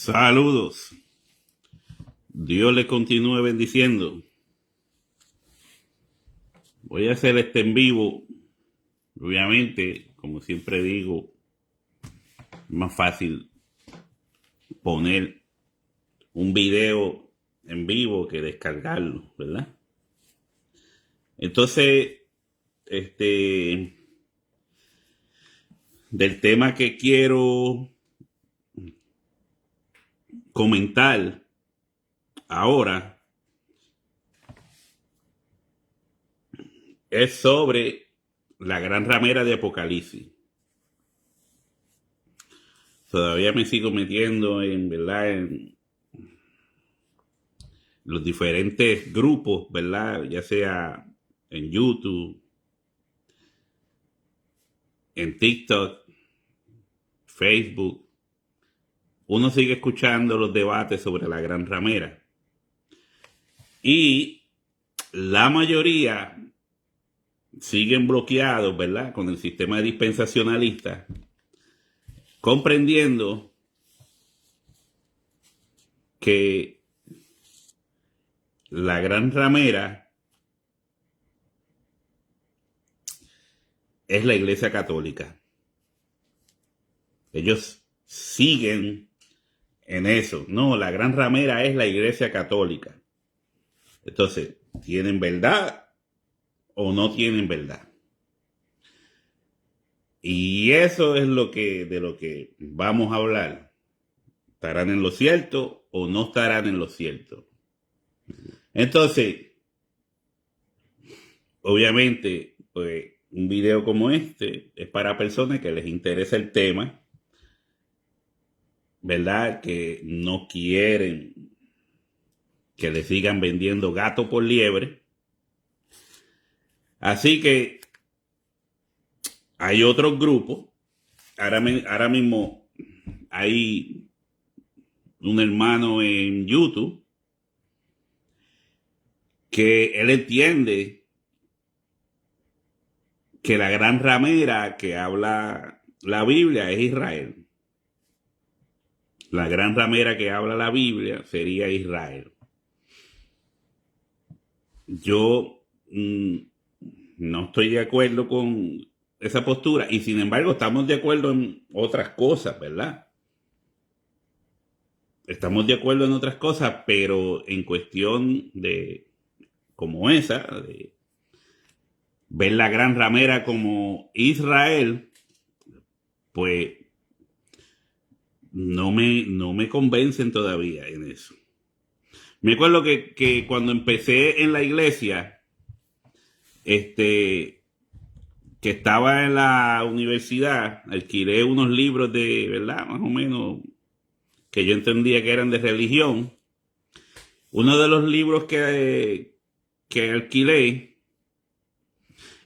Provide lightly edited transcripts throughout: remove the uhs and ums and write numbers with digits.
Saludos. Dios le continúe bendiciendo. Voy a hacer este en vivo. Obviamente, como siempre digo, es más fácil poner un video en vivo que descargarlo, ¿verdad? Entonces, del tema que quiero comentar ahora es sobre la gran ramera de Apocalipsis. Todavía me sigo metiendo en los diferentes grupos, ¿verdad? Ya sea en YouTube, en TikTok, Facebook. Uno sigue escuchando los debates sobre la gran ramera. Y la mayoría siguen bloqueados, ¿verdad? Con el sistema dispensacionalista, comprendiendo que la gran ramera es la Iglesia Católica. Ellos siguen en eso. No, la gran ramera es la Iglesia Católica. Entonces, ¿tienen verdad o no tienen verdad? Y eso es de lo que vamos a hablar. ¿Estarán en lo cierto o no estarán en lo cierto? Entonces, obviamente, pues, un video como este es para personas que les interesa el tema, ¿verdad? Que no quieren que le sigan vendiendo gato por liebre. Así que hay otros grupos. Ahora mismo hay un hermano en YouTube que él entiende que la gran ramera que habla la Biblia es Israel. La gran ramera que habla la Biblia sería Israel. Yo no estoy de acuerdo con esa postura y sin embargo estamos de acuerdo en otras cosas, ¿verdad? Estamos de acuerdo en otras cosas, pero en cuestión de como esa, de ver la gran ramera como Israel, pues no me convencen todavía en eso. Me acuerdo que cuando empecé en la iglesia, que estaba en la universidad, alquilé unos libros de, ¿verdad? Más o menos, que yo entendía que eran de religión. Uno de los libros que alquilé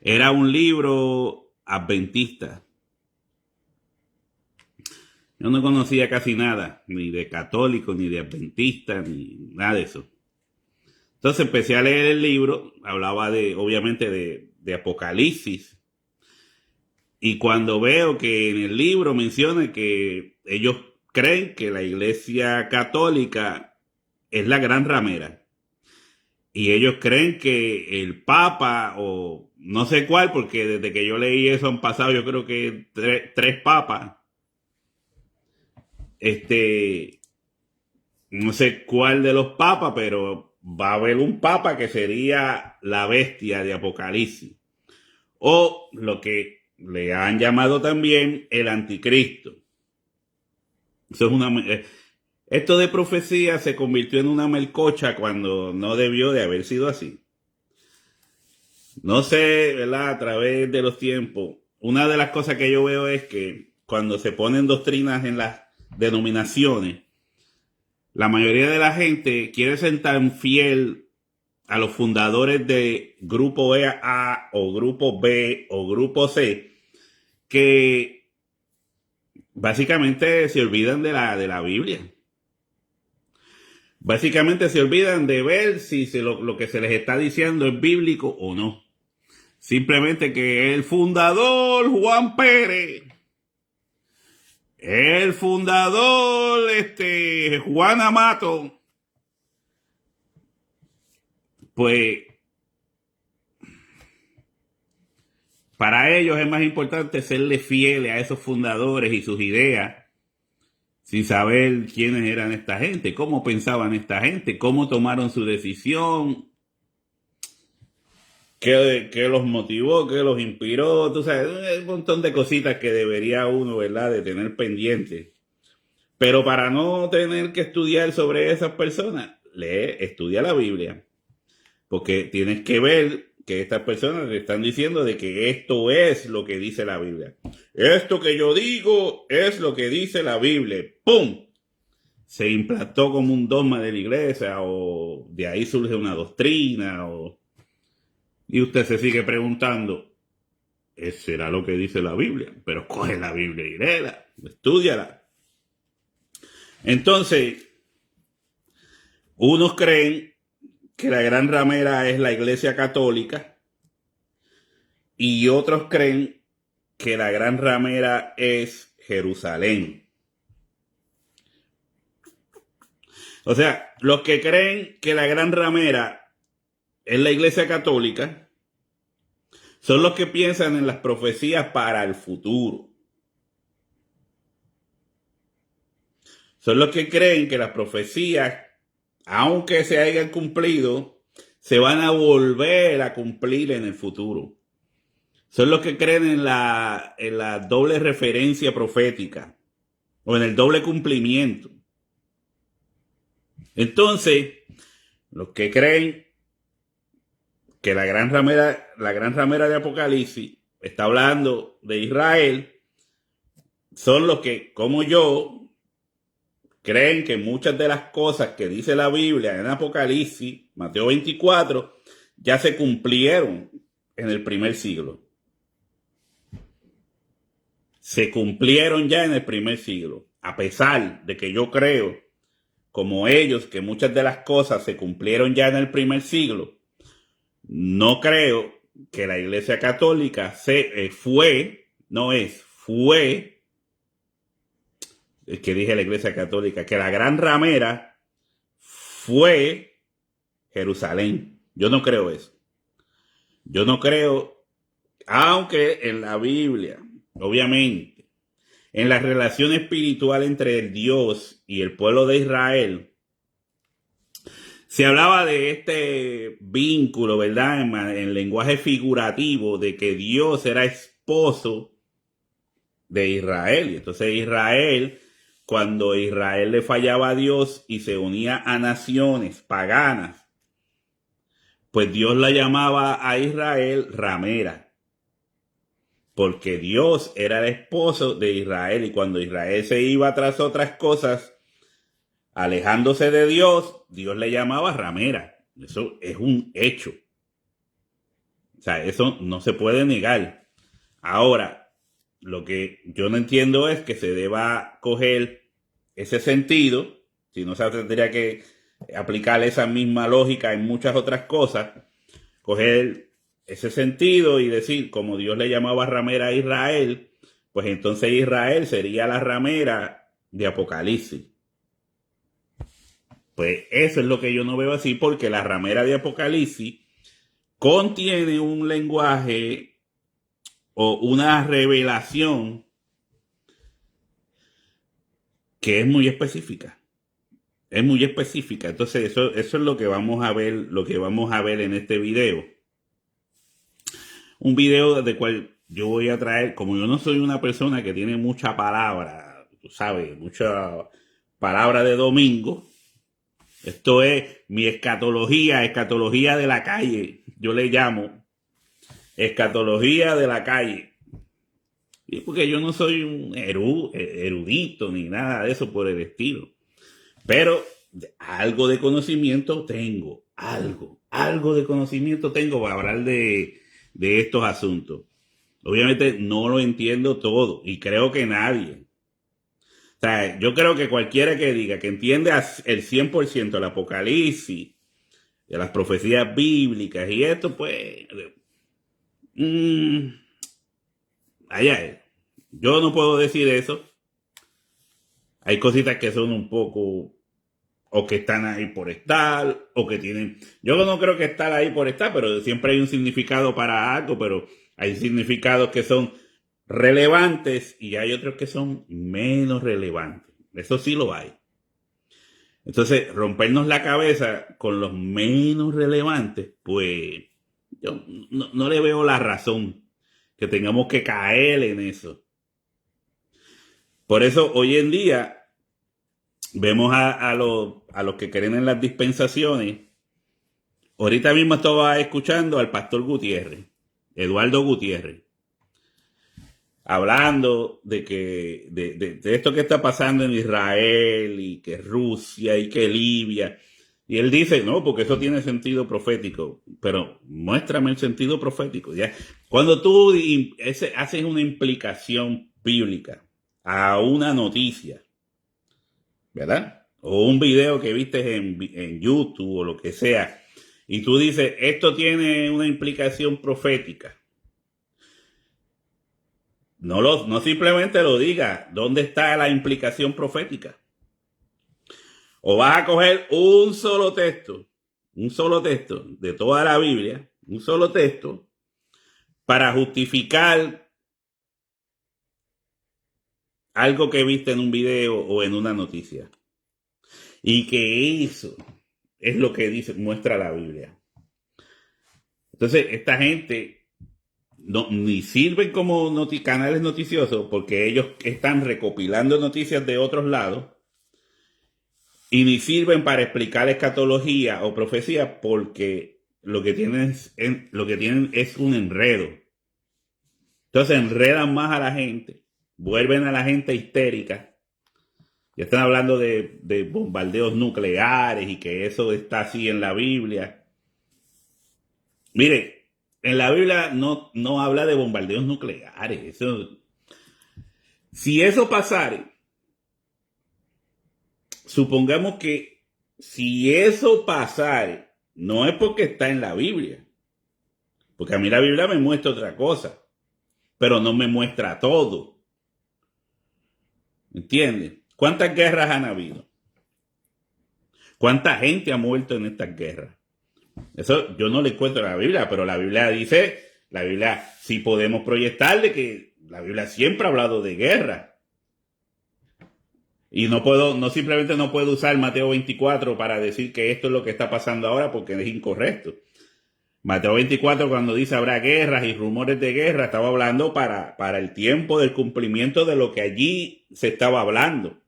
era un libro adventista. Yo no conocía casi nada, ni de católico, ni de adventista, ni nada de eso. Entonces empecé a leer el libro, hablaba obviamente de Apocalipsis. Y cuando veo que en el libro menciona que ellos creen que la Iglesia Católica es la gran ramera. Y ellos creen que el Papa, o no sé cuál, porque desde que yo leí eso han pasado yo creo que tres papas. No sé cuál de los papas, pero va a haber un papa que sería la bestia de Apocalipsis. O lo que le han llamado también el anticristo. Eso es esto de profecía se convirtió en una melcocha cuando no debió de haber sido así. No sé, ¿verdad? A través de los tiempos, una de las cosas que yo veo es que cuando se ponen doctrinas en las denominaciones, la mayoría de la gente quiere ser tan fiel a los fundadores de grupo A o grupo B o grupo C que básicamente se olvidan de la Biblia. Básicamente se olvidan de ver si lo que se les está diciendo es bíblico o no. Simplemente que el fundador Juan Pérez el fundador, Juan Amato, pues para ellos es más importante serle fieles a esos fundadores y sus ideas, sin saber quiénes eran esta gente, cómo pensaban esta gente, cómo tomaron su decisión, qué los motivó, qué los inspiró, tú sabes, un montón de cositas que debería uno, ¿verdad?, de tener pendiente. Pero para no tener que estudiar sobre esas personas, estudia la Biblia. Porque tienes que ver que estas personas te están diciendo de que esto es lo que dice la Biblia. Esto que yo digo es lo que dice la Biblia. ¡Pum! Se implantó como un dogma de la iglesia, o de ahí surge una doctrina, y usted se sigue preguntando, ¿será lo que dice la Biblia? Pero coge la Biblia y léela, estúdiala. Entonces, unos creen que la gran ramera es la Iglesia Católica y otros creen que la gran ramera es Jerusalén. O sea, los que creen que la gran ramera es la Iglesia Católica son los que piensan en las profecías para el futuro. Son los que creen que las profecías, aunque se hayan cumplido, se van a volver a cumplir en el futuro. Son los que creen en la doble referencia profética o en el doble cumplimiento. Entonces, los que creen que la gran ramera de Apocalipsis está hablando de Israel, son los que, como yo, creen que muchas de las cosas que dice la Biblia en Apocalipsis, Mateo 24, ya se cumplieron en el primer siglo. Se cumplieron ya en el primer siglo. A pesar de que yo creo, como ellos, que muchas de las cosas se cumplieron ya en el primer siglo, no creo que la Iglesia Católica fue, es que dije la Iglesia Católica, que la gran ramera fue Jerusalén. Yo no creo eso. Yo no creo, aunque en la Biblia, obviamente, en la relación espiritual entre el Dios y el pueblo de Israel, se hablaba de este vínculo, ¿verdad? En lenguaje figurativo, de que Dios era esposo de Israel. Y entonces Israel, cuando Israel le fallaba a Dios y se unía a naciones paganas, pues Dios la llamaba a Israel ramera, porque Dios era el esposo de Israel, y cuando Israel se iba tras otras cosas, alejándose de Dios, Dios le llamaba ramera. Eso es un hecho. O sea, eso no se puede negar. Ahora, lo que yo no entiendo es que se deba coger ese sentido, si no se tendría que aplicar esa misma lógica en muchas otras cosas, coger ese sentido y decir, como Dios le llamaba ramera a Israel, pues entonces Israel sería la ramera de Apocalipsis. Pues eso es lo que yo no veo así, porque la ramera de Apocalipsis contiene un lenguaje o una revelación que es muy específica. Es muy específica. Entonces, eso es lo que vamos a ver, en este video. Un video de cual yo voy a traer, como yo no soy una persona que tiene mucha palabra, tú sabes, mucha palabra de domingo. Esto es mi escatología de la calle. Yo le llamo escatología de la calle. Y porque yo no soy un erudito ni nada de eso por el estilo. Pero algo de conocimiento tengo. Algo de conocimiento tengo para hablar de estos asuntos. Obviamente no lo entiendo todo y creo que nadie. O sea, yo creo que cualquiera que diga que entiende el 100% el Apocalipsis, de las profecías bíblicas y esto, pues, allá es. Yo no puedo decir eso. Hay cositas que son un poco, o que están ahí por estar, o que tienen... Yo no creo que estar ahí por estar, pero siempre hay un significado para algo, pero hay significados que son relevantes y hay otros que son menos relevantes. Eso sí lo hay. Entonces, rompernos la cabeza con los menos relevantes, pues yo no le veo la razón que tengamos que caer en eso. Por eso hoy en día vemos a los que creen en las dispensaciones. Ahorita mismo estaba escuchando al pastor Gutiérrez, Eduardo Gutiérrez, hablando de esto que está pasando en Israel y que Rusia y que Libia. Y él dice, no, porque eso tiene sentido profético. Pero muéstrame el sentido profético. ¿Ya? Cuando tú haces una implicación bíblica a una noticia, ¿verdad? O un video que viste en YouTube o lo que sea, y tú dices, esto tiene una implicación profética. No simplemente lo diga. ¿Dónde está la implicación profética? O vas a coger un solo texto de toda la Biblia, un solo texto, para justificar algo que viste en un video o en una noticia. Y que eso es lo que muestra la Biblia. Entonces, esta gente ni sirven como canales noticiosos porque ellos están recopilando noticias de otros lados y ni sirven para explicar escatología o profecía porque lo que tienen es un enredo. Entonces enredan más a la gente, vuelven a la gente histérica. Ya están hablando de bombardeos nucleares y que eso está así en la Biblia. Mire, en la Biblia no habla de bombardeos nucleares. Si eso pasara, supongamos que si eso pasara, no es porque está en la Biblia. Porque a mí la Biblia me muestra otra cosa, pero no me muestra todo. ¿Entiendes? ¿Cuántas guerras han habido? ¿Cuánta gente ha muerto en estas guerras? Eso yo no le encuentro en la Biblia, pero la Biblia dice, sí podemos proyectarle que la Biblia siempre ha hablado de guerra. Y simplemente no puedo usar Mateo 24 para decir que esto es lo que está pasando ahora porque es incorrecto. Mateo 24 cuando dice habrá guerras y rumores de guerra, estaba hablando para el tiempo del cumplimiento de lo que allí se estaba hablando.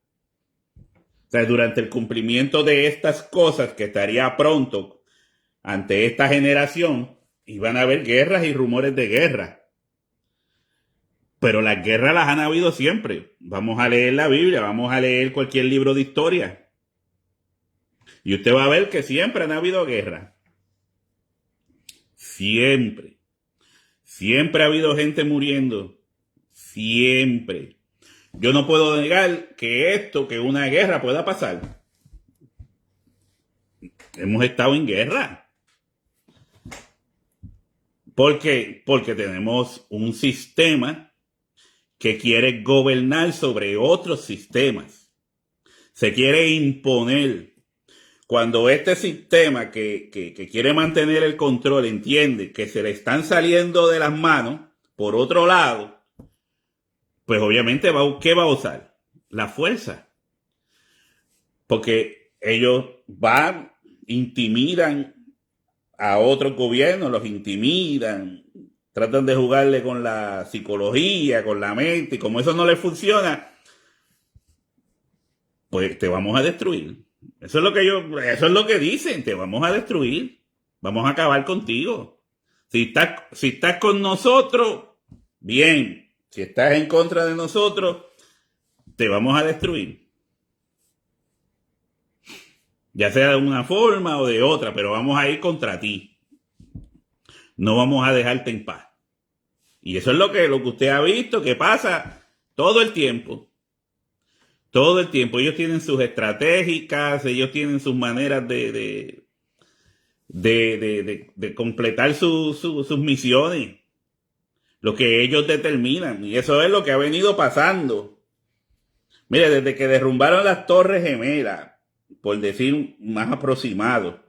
O sea, durante el cumplimiento de estas cosas que estaría pronto ante esta generación, iban a haber guerras y rumores de guerra. Pero las guerras las han habido siempre. Vamos a leer la Biblia, vamos a leer cualquier libro de historia. Y usted va a ver que siempre han habido guerras. Siempre. Siempre ha habido gente muriendo. Siempre. Yo no puedo negar que una guerra pueda pasar. Hemos estado en guerra. ¿Por qué? Porque tenemos un sistema que quiere gobernar sobre otros sistemas. Se quiere imponer. Cuando este sistema que quiere mantener el control entiende que se le están saliendo de las manos, por otro lado, pues obviamente, ¿qué va a usar? La fuerza. Porque ellos intimidan a otros gobiernos, los intimidan, tratan de jugarle con la psicología, con la mente, y como eso no les funciona, pues te vamos a destruir. Eso es lo que dicen, te vamos a destruir, vamos a acabar contigo. Si estás con nosotros, bien. Si estás en contra de nosotros, te vamos a destruir. Ya sea de una forma o de otra, pero vamos a ir contra ti. No vamos a dejarte en paz. Y eso es lo que usted ha visto que pasa todo el tiempo. Todo el tiempo. Ellos tienen sus estratégicas, ellos tienen sus maneras de completar sus misiones. Lo que ellos determinan. Y eso es lo que ha venido pasando Mire, desde que derrumbaron las Torres Gemelas, por decir más aproximado,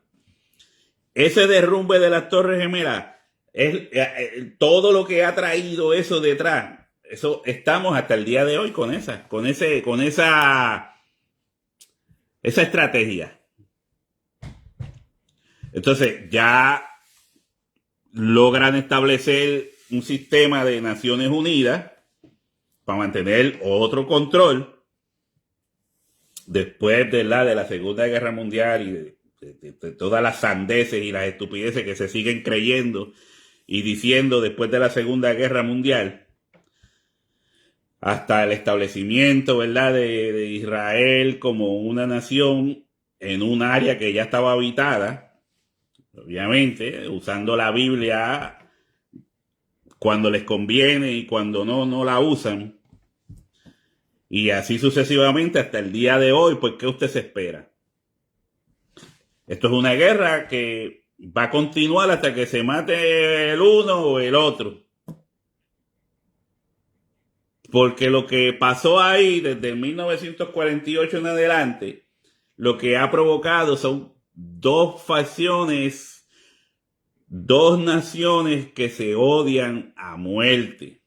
ese derrumbe de las Torres Gemelas es todo lo que ha traído eso detrás. Eso estamos hasta el día de hoy con esa estrategia. Entonces ya logran establecer un sistema de Naciones Unidas para mantener otro control después de la Segunda Guerra Mundial y de todas las sandeces y las estupideces que se siguen creyendo y diciendo después de la Segunda Guerra Mundial, hasta el establecimiento, ¿verdad?, de Israel como una nación en un área que ya estaba habitada, obviamente, usando la Biblia cuando les conviene y cuando no la usan. Y así sucesivamente hasta el día de hoy, pues, ¿qué usted se espera? Esto es una guerra que va a continuar hasta que se mate el uno o el otro. Porque lo que pasó ahí desde 1948 en adelante, lo que ha provocado son dos facciones, dos naciones que se odian a muerte.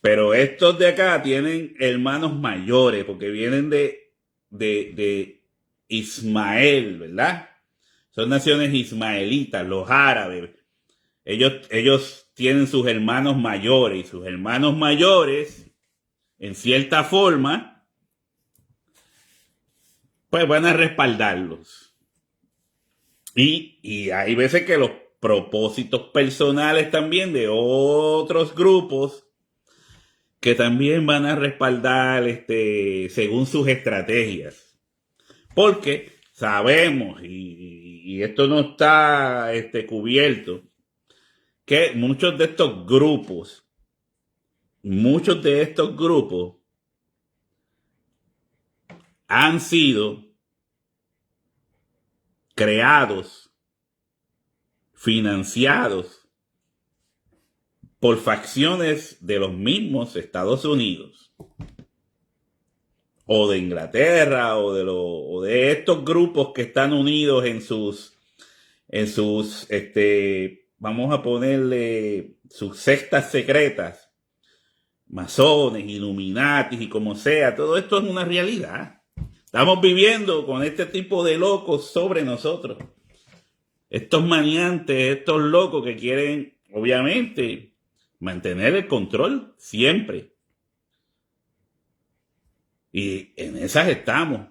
Pero estos de acá tienen hermanos mayores, porque vienen de Ismael, ¿verdad? Son naciones ismaelitas, los árabes. Ellos tienen sus hermanos mayores, y sus hermanos mayores, en cierta forma, pues van a respaldarlos. Y hay veces que los propósitos personales también de otros grupos que también van a respaldar según sus estrategias. Porque sabemos, y esto no está cubierto, que muchos de estos grupos han sido creados, financiados por facciones de los mismos Estados Unidos o de Inglaterra o de estos grupos que están unidos en sus vamos a ponerle sus sectas secretas, masones, Illuminatis y como sea. Todo esto es una realidad. Estamos viviendo con este tipo de locos sobre nosotros. Estos maniantes, estos locos que quieren, obviamente, mantener el control siempre. Y en esas estamos.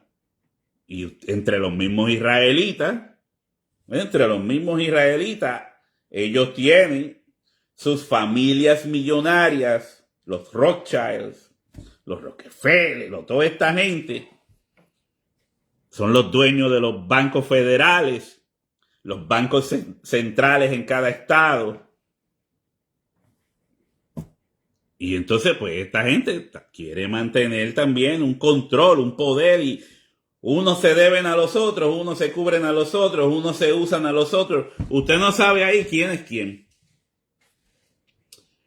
Y entre los mismos israelitas, ellos tienen sus familias millonarias, los Rothschilds, los Rockefeller, toda esta gente, son los dueños de los bancos federales, los bancos centrales en cada estado. Y entonces, pues, esta gente quiere mantener también un control, un poder, y unos se deben a los otros, unos se cubren a los otros, unos se usan a los otros. Usted no sabe ahí quién es quién.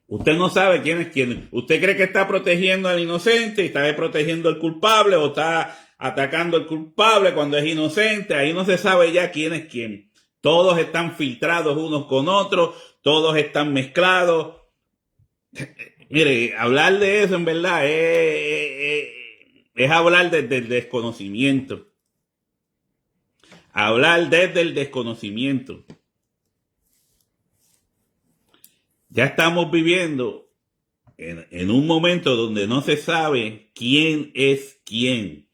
Usted no sabe quién es quién. Usted cree que está protegiendo al inocente y está protegiendo al culpable, o está atacando al culpable cuando es inocente. Ahí no se sabe ya quién es quién. Todos están filtrados unos con otros, todos están mezclados. Mire, hablar de eso en verdad es hablar desde el desconocimiento. Hablar desde el desconocimiento. Ya estamos viviendo en un momento donde no se sabe quién es quién.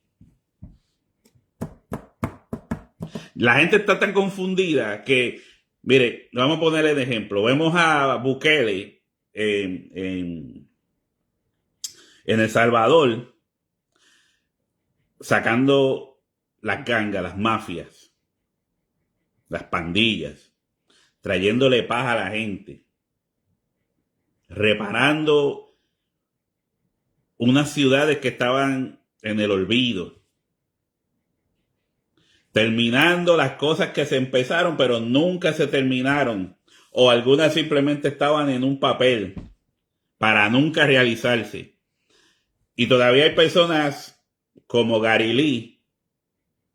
La gente está tan confundida que, mire, vamos a ponerle de ejemplo. Vemos a Bukele en El Salvador sacando las gangas, las mafias, las pandillas, trayéndole paz a la gente, reparando unas ciudades que estaban en el olvido, terminando las cosas que se empezaron pero nunca se terminaron, o algunas simplemente estaban en un papel para nunca realizarse. Y todavía hay personas como Gary Lee,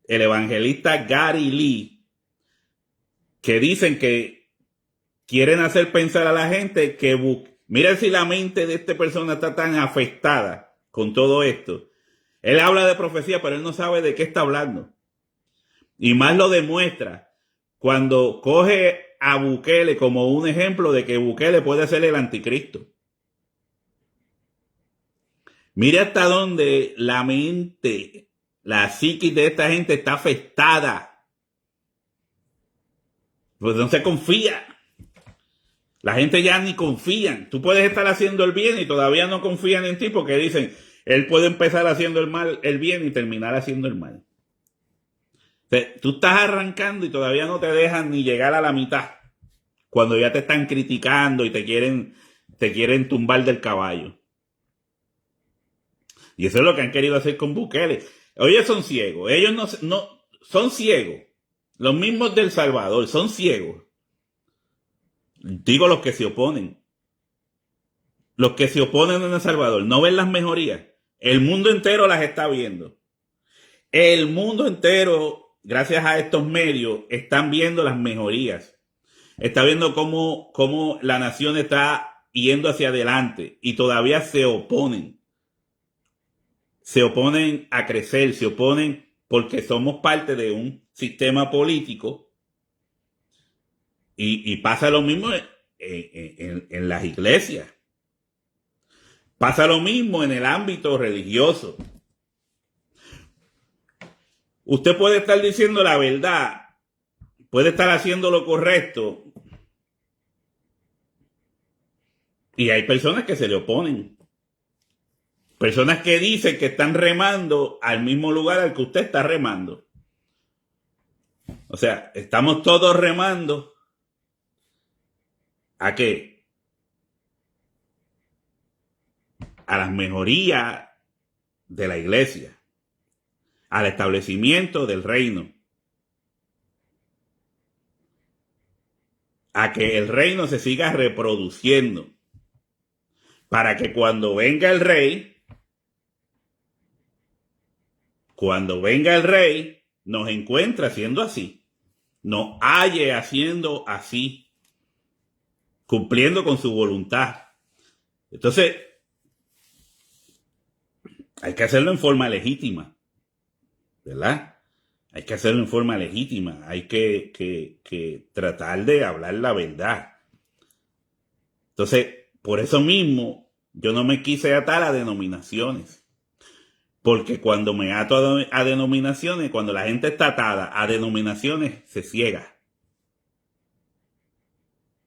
el evangelista Gary Lee, que dicen que quieren hacer pensar a la gente que miren si la mente de esta persona está tan afectada con todo esto. Él habla de profecía, pero él no sabe de qué está hablando. Y más lo demuestra cuando coge a Bukele como un ejemplo de que Bukele puede ser el anticristo. Mire hasta dónde la mente, la psiquis de esta gente está afectada. Pues no se confía. La gente ya ni confía. Tú puedes estar haciendo el bien y todavía no confían en ti porque dicen, él puede empezar haciendo el bien y terminar haciendo el mal. O sea, tú estás arrancando y todavía no te dejan ni llegar a la mitad. Cuando ya te están criticando y te quieren tumbar del caballo. Y eso es lo que han querido hacer con Bukele. Ellos son ciegos. Ellos no son ciegos. Los mismos del Salvador son ciegos. Digo los que se oponen. Los que se oponen en El Salvador no ven las mejorías. El mundo entero las está viendo. El mundo entero, gracias a estos medios, están viendo las mejorías. Está viendo cómo la nación está yendo hacia adelante y todavía se oponen. Se oponen a crecer, se oponen porque somos parte de un sistema político y pasa lo mismo en las iglesias. Pasa lo mismo en el ámbito religioso. Usted puede estar diciendo la verdad, puede estar haciendo lo correcto y hay personas que se le oponen. Personas que dicen que están remando al mismo lugar al que usted está remando. O sea, estamos todos remando. ¿A qué? A las mejorías de la iglesia. Al establecimiento del reino. A que el reino se siga reproduciendo. Para que cuando venga el rey, nos encuentre haciendo así. Nos halle haciendo así. Cumpliendo con su voluntad. Entonces, hay que hacerlo en forma legítima. ¿Verdad? Hay que hacerlo en forma legítima. Hay que tratar de hablar la verdad. Entonces, por eso mismo, yo no me quise atar a denominaciones. Porque cuando me ato a denominaciones, cuando la gente está atada a denominaciones, se ciega.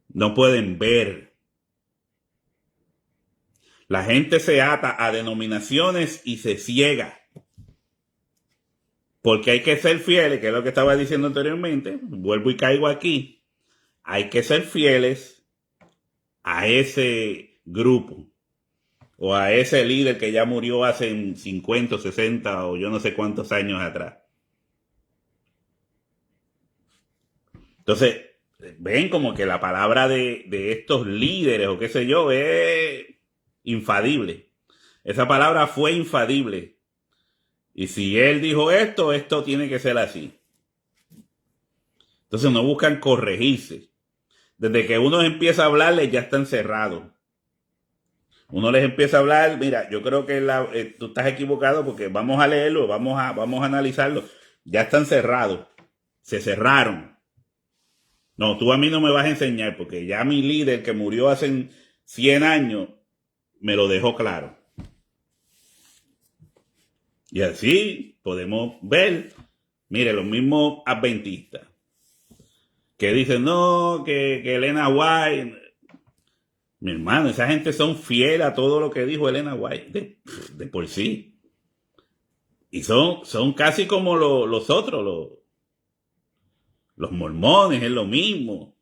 No pueden ver. La gente se ata a denominaciones y se ciega. Porque hay que ser fieles, que es lo que estaba diciendo anteriormente. Vuelvo y caigo aquí. Hay que ser fieles a ese grupo. O a ese líder que ya murió hace 50, 60 o yo no sé cuántos años atrás. Entonces, ven como que la palabra de estos líderes o qué sé yo es infalible. Esa palabra fue infalible. Y si él dijo esto tiene que ser así. Entonces no buscan corregirse. Desde que uno empieza a hablarles ya están cerrados. Uno les empieza a hablar, mira, yo creo que tú estás equivocado porque vamos a leerlo, vamos a analizarlo. Ya están cerrados. Se cerraron. No, tú a mí no me vas a enseñar porque ya mi líder que murió hace 100 años me lo dejó claro. Y así podemos ver, mire, los mismos adventistas que dicen, no, que Elena White, mi hermano, esa gente son fieles a todo lo que dijo Elena White de por sí. Y son casi como los otros, los mormones, es lo mismo.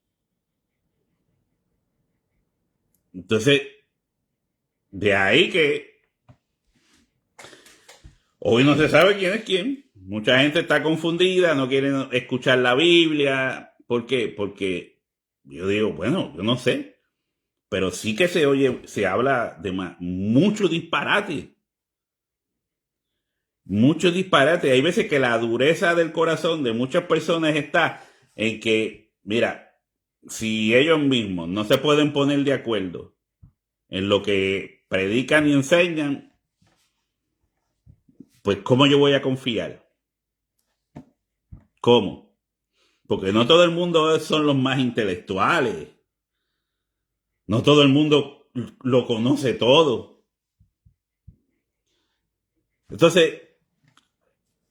Entonces, de ahí que hoy no se sabe quién es quién. Mucha gente está confundida, no quieren escuchar la Biblia. ¿Por qué? Porque yo digo, bueno, yo no sé. Pero sí que se habla de mucho disparate. Muchos disparates. Hay veces que la dureza del corazón de muchas personas está en que, mira, si ellos mismos no se pueden poner de acuerdo en lo que predican y enseñan, pues ¿cómo yo voy a confiar? ¿Cómo? Porque no todo el mundo son los más intelectuales. No todo el mundo lo conoce todo. Entonces,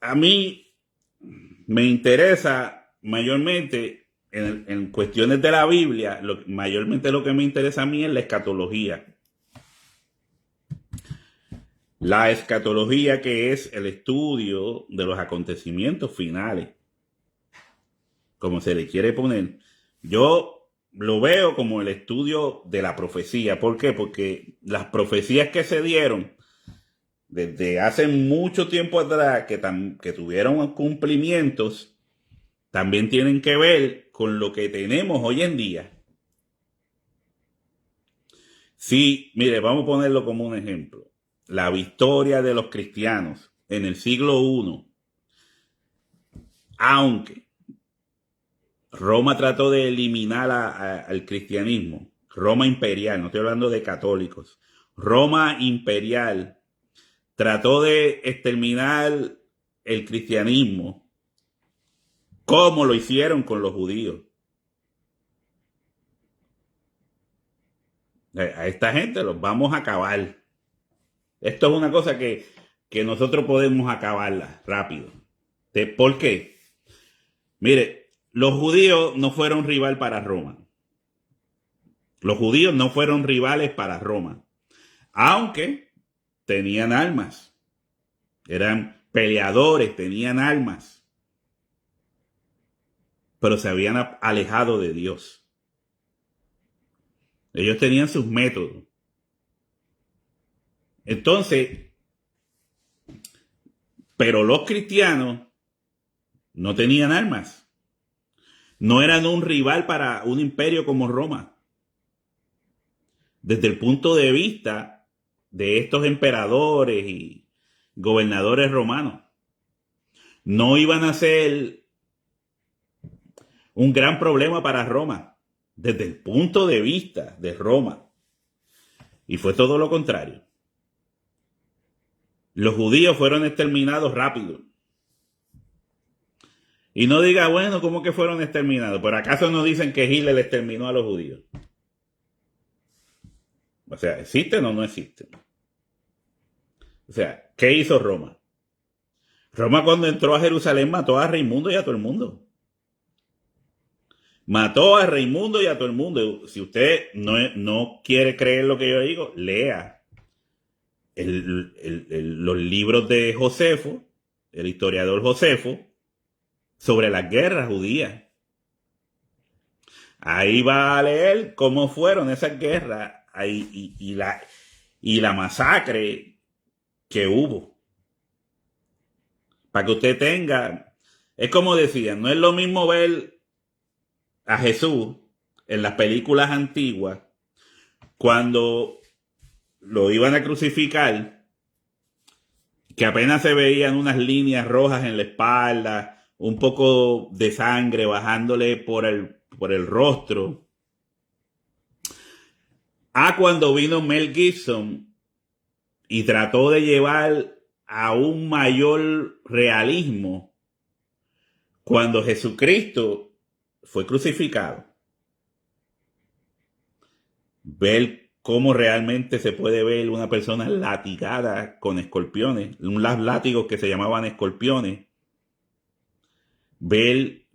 a mí me interesa mayormente en cuestiones de la Biblia, mayormente lo que me interesa a mí es la escatología. La escatología, que es el estudio de los acontecimientos finales, como se le quiere poner. Yo lo veo como el estudio de la profecía. ¿Por qué? Porque las profecías que se dieron desde hace mucho tiempo atrás, que tuvieron cumplimientos, también tienen que ver con lo que tenemos hoy en día. Sí, mire, vamos a ponerlo como un ejemplo. La victoria de los cristianos en el siglo I, aunque Roma trató de eliminar al cristianismo, Roma imperial, no estoy hablando de católicos, Roma imperial trató de exterminar el cristianismo, como lo hicieron con los judíos. A esta gente los vamos a acabar. Esto es una cosa que nosotros podemos acabarla rápido. ¿Por qué? Mire, los judíos no fueron rival para Roma. Los judíos no fueron rivales para Roma. Aunque tenían armas. Eran peleadores, tenían armas. Pero se habían alejado de Dios. Ellos tenían sus métodos. Entonces, pero los cristianos no tenían armas. No eran un rival para un imperio como Roma. Desde el punto de vista de estos emperadores y gobernadores romanos, no iban a ser un gran problema para Roma, desde el punto de vista de Roma. Y fue todo lo contrario. Los judíos fueron exterminados rápido. Y no diga, bueno, ¿cómo que fueron exterminados? ¿Por acaso no dicen que Hitler exterminó a los judíos? O sea, ¿existen o no existen? O sea, ¿qué hizo Roma? Roma, cuando entró a Jerusalén, mató a Raimundo y a todo el mundo. Mató a Raimundo y a todo el mundo. Si usted no quiere creer lo que yo digo, lea los libros de Josefo, el historiador Josefo, sobre las guerras judías. Ahí va a leer cómo fueron esas guerras y la masacre que hubo. Para que usted tenga, es como decían, no es lo mismo ver a Jesús en las películas antiguas cuando lo iban a crucificar, que apenas se veían unas líneas rojas en la espalda, un poco de sangre bajándole por el rostro, a cuando vino Mel Gibson y trató de llevar a un mayor realismo cuando Jesucristo fue crucificado. Ver cómo realmente se puede ver una persona latigada con escorpiones, unos látigos que se llamaban escorpiones, ver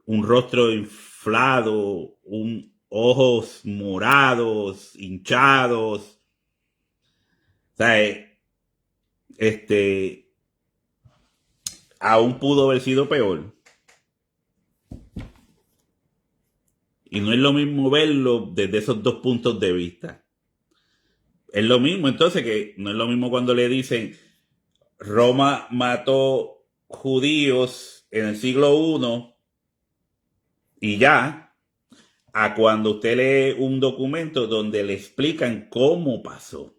un rostro inflado, ojos morados, hinchados. O sea, aún pudo haber sido peor. Y no es lo mismo verlo desde esos dos puntos de vista. Es lo mismo, entonces, que no es lo mismo cuando le dicen Roma mató judíos en el siglo I y ya, a cuando usted lee un documento donde le explican cómo pasó.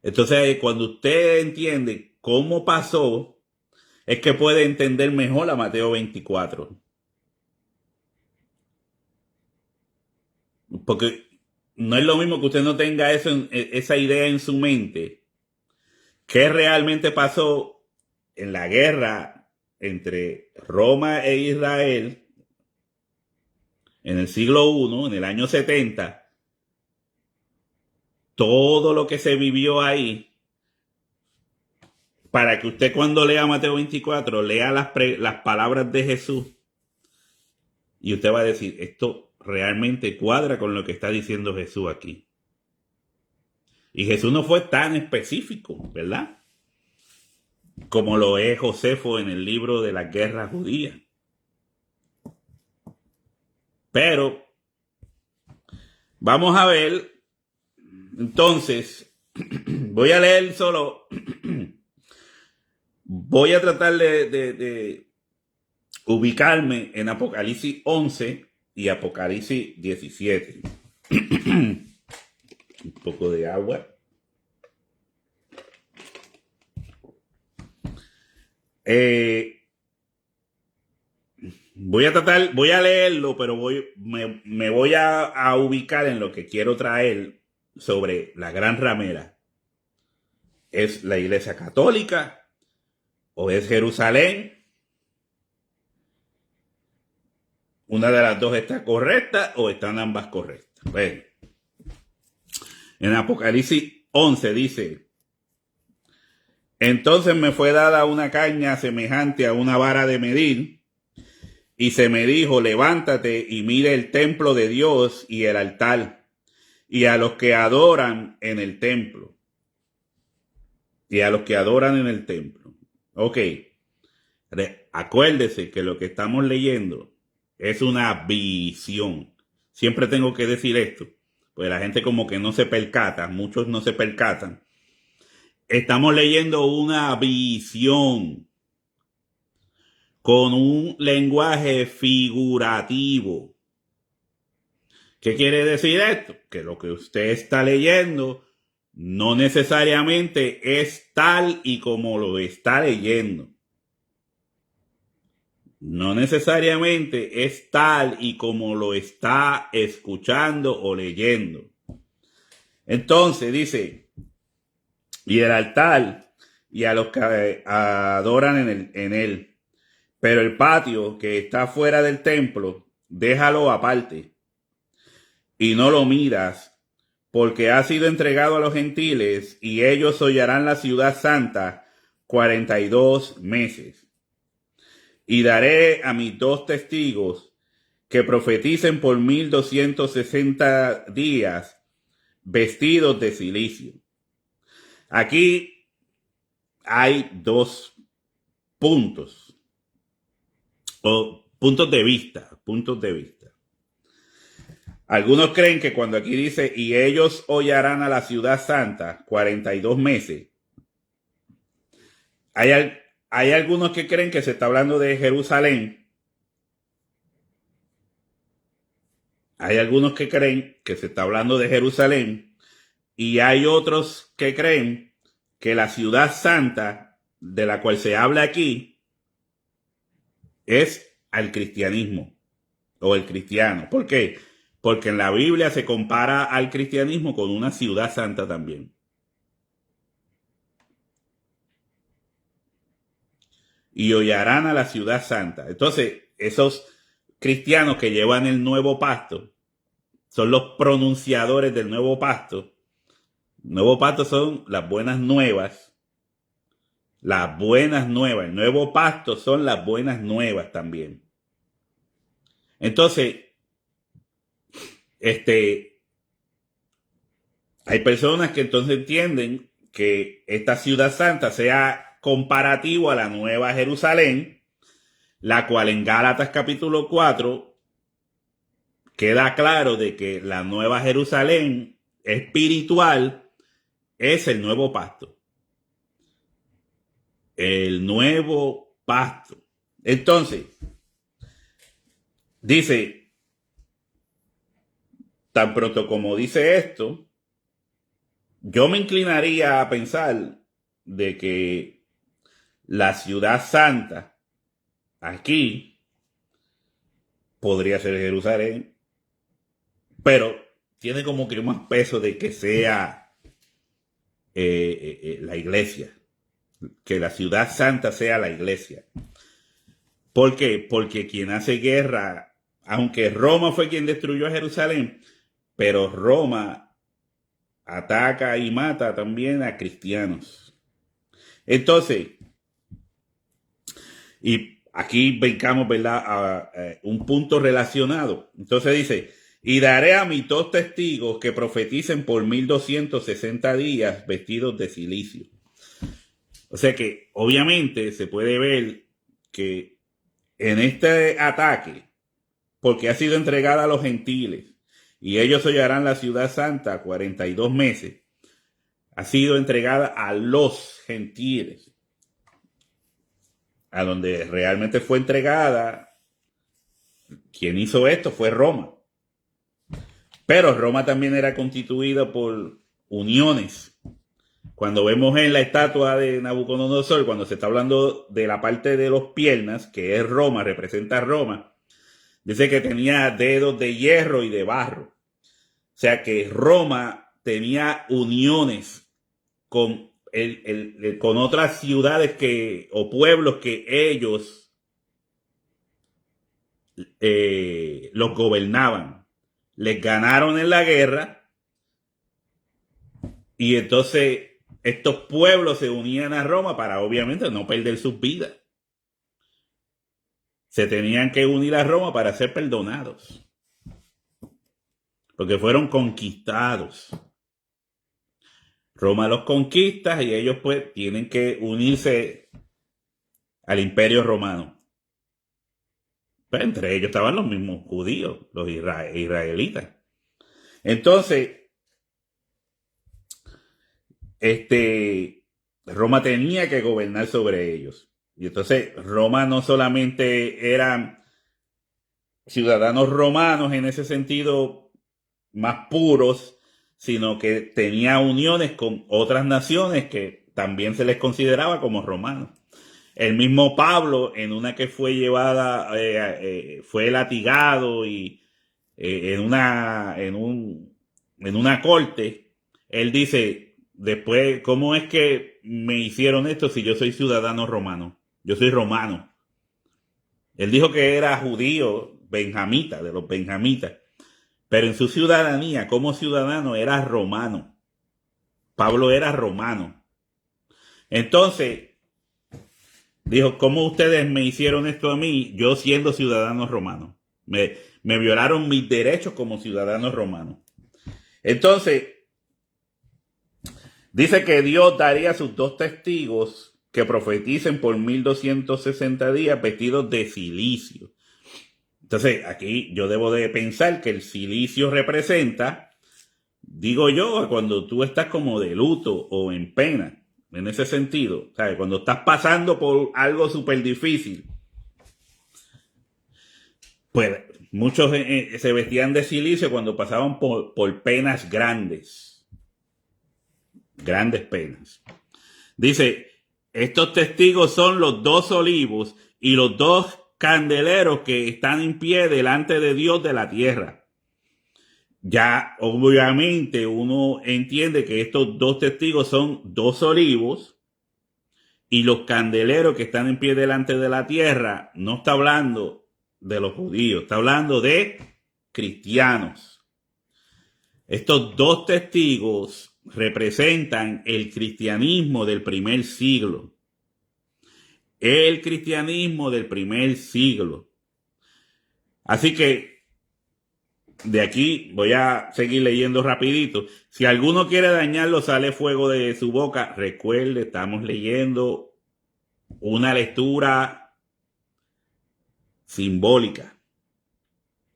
Entonces, cuando usted entiende cómo pasó, es que puede entender mejor a Mateo 24. Porque no es lo mismo que usted no tenga eso esa idea en su mente. ¿Qué realmente pasó en la guerra entre Roma e Israel en el siglo I, en el año 70? Todo lo que se vivió ahí, para que usted cuando lea Mateo 24, lea las palabras de Jesús y usted va a decir, esto realmente cuadra con lo que está diciendo Jesús aquí. Y Jesús no fue tan específico, ¿verdad? Como lo es Josefo en el libro de la guerra judía. Pero vamos a ver, entonces, voy a leer solo, voy a tratar de ubicarme en Apocalipsis 11 y Apocalipsis 17. Un poco de agua. Voy a leerlo, pero me voy a ubicar en lo que quiero traer sobre la gran ramera. ¿Es la Iglesia Católica o es Jerusalén? ¿Una de las dos está correcta o están ambas correctas? Bueno, en Apocalipsis 11 dice: entonces me fue dada una caña semejante a una vara de medir, y se me dijo, levántate y mire el templo de Dios y el altar, y a los que adoran en el templo. Y a los que adoran en el templo. Ok, acuérdese que lo que estamos leyendo es una visión. Siempre tengo que decir esto, pues la gente como que no se percata, muchos no se percatan. Estamos leyendo una visión con un lenguaje figurativo. ¿Qué quiere decir esto? Que lo que usted está leyendo no necesariamente es tal y como lo está leyendo. No necesariamente es tal y como lo está escuchando o leyendo. Entonces dice, y el altar y a los que adoran en él. Pero el patio que está fuera del templo, déjalo aparte y no lo miras, porque ha sido entregado a los gentiles y ellos hollarán la ciudad santa 42 meses. Y daré a mis 2 testigos que profeticen por 1260 días vestidos de cilicio. Aquí hay 2 puntos o puntos de vista. Algunos creen que cuando aquí dice y ellos hollarán a la ciudad santa 42 meses, hay algunos que creen que se está hablando de Jerusalén. Hay algunos que creen que se está hablando de Jerusalén y hay otros que creen que la ciudad santa de la cual se habla aquí es al cristianismo o el cristiano. ¿Por qué? Porque en la Biblia se compara al cristianismo con una ciudad santa también. Y hollarán a la ciudad santa. Entonces, esos cristianos que llevan el nuevo pacto son los pronunciadores del nuevo pacto. El nuevo pacto son las buenas nuevas. Las buenas nuevas. El nuevo pacto son las buenas nuevas también. Entonces, hay personas que entonces entienden que esta ciudad santa sea comparativo a la nueva Jerusalén, la cual en Gálatas capítulo 4 queda claro de que la nueva Jerusalén espiritual es el nuevo pacto. El nuevo pacto. Entonces, dice, tan pronto como dice esto, Yo me inclinaría a pensar de que la ciudad santa aquí podría ser Jerusalén, pero tiene como que más peso de que sea la iglesia, que la ciudad santa sea la iglesia. ¿Por qué? Porque quien hace guerra, aunque Roma fue quien destruyó a Jerusalén, pero Roma ataca y mata también a cristianos. Entonces, y aquí brincamos, ¿verdad?, a un punto relacionado. Entonces dice, y daré a mis 2 testigos que profeticen por 1260 días vestidos de cilicio. O sea que obviamente se puede ver que en este ataque, porque ha sido entregada a los gentiles, y ellos hollarán la ciudad santa 42 meses, ha sido entregada a los gentiles, a donde realmente fue entregada. Quien hizo esto fue Roma. Pero Roma también era constituida por uniones. Cuando vemos en la estatua de Nabucodonosor, cuando se está hablando de la parte de los piernas, que es Roma, representa a Roma, dice que tenía dedos de hierro y de barro. O sea que Roma tenía uniones con, con otras ciudades o pueblos que ellos los gobernaban. Les ganaron en la guerra y entonces estos pueblos se unían a Roma para obviamente no perder sus vidas. Se tenían que unir a Roma para ser perdonados, porque fueron conquistados. Roma los conquista y ellos pues tienen que unirse al imperio romano. Pero entre ellos estaban los mismos judíos, los israelitas. Entonces, Roma tenía que gobernar sobre ellos. Y entonces Roma no solamente eran ciudadanos romanos en ese sentido más puros, sino que tenía uniones con otras naciones que también se les consideraba como romanos. El mismo Pablo, en una que fue llevada, fue latigado y en una corte, él dice después, ¿cómo es que me hicieron esto si yo soy ciudadano romano? Yo soy romano. Él dijo que era judío, benjamita, de los benjamitas, pero en su ciudadanía, como ciudadano, era romano. Pablo era romano. Entonces, dijo, ¿cómo ustedes me hicieron esto a mí, yo siendo ciudadano romano? Me violaron mis derechos como ciudadano romano. Entonces, dice que Dios daría a sus 2 testigos que profeticen por 1260 días vestidos de cilicio. Entonces, aquí yo debo de pensar que el cilicio representa, digo yo, cuando tú estás como de luto o en pena, en ese sentido, ¿sabes? Cuando estás pasando por algo súper difícil, pues muchos se vestían de cilicio cuando pasaban por penas grandes penas. Dice, estos testigos son los 2 olivos y los 2 candeleros que están en pie delante de Dios de la tierra. Ya obviamente uno entiende que estos 2 testigos son 2 olivos y los candeleros que están en pie delante de la tierra no está hablando de los judíos, está hablando de cristianos. Estos 2 testigos representan el cristianismo del primer siglo. El cristianismo del primer siglo. Así que de aquí voy a seguir leyendo rapidito. Si alguno quiere dañarlo, sale fuego de su boca. Recuerde, estamos leyendo una lectura simbólica,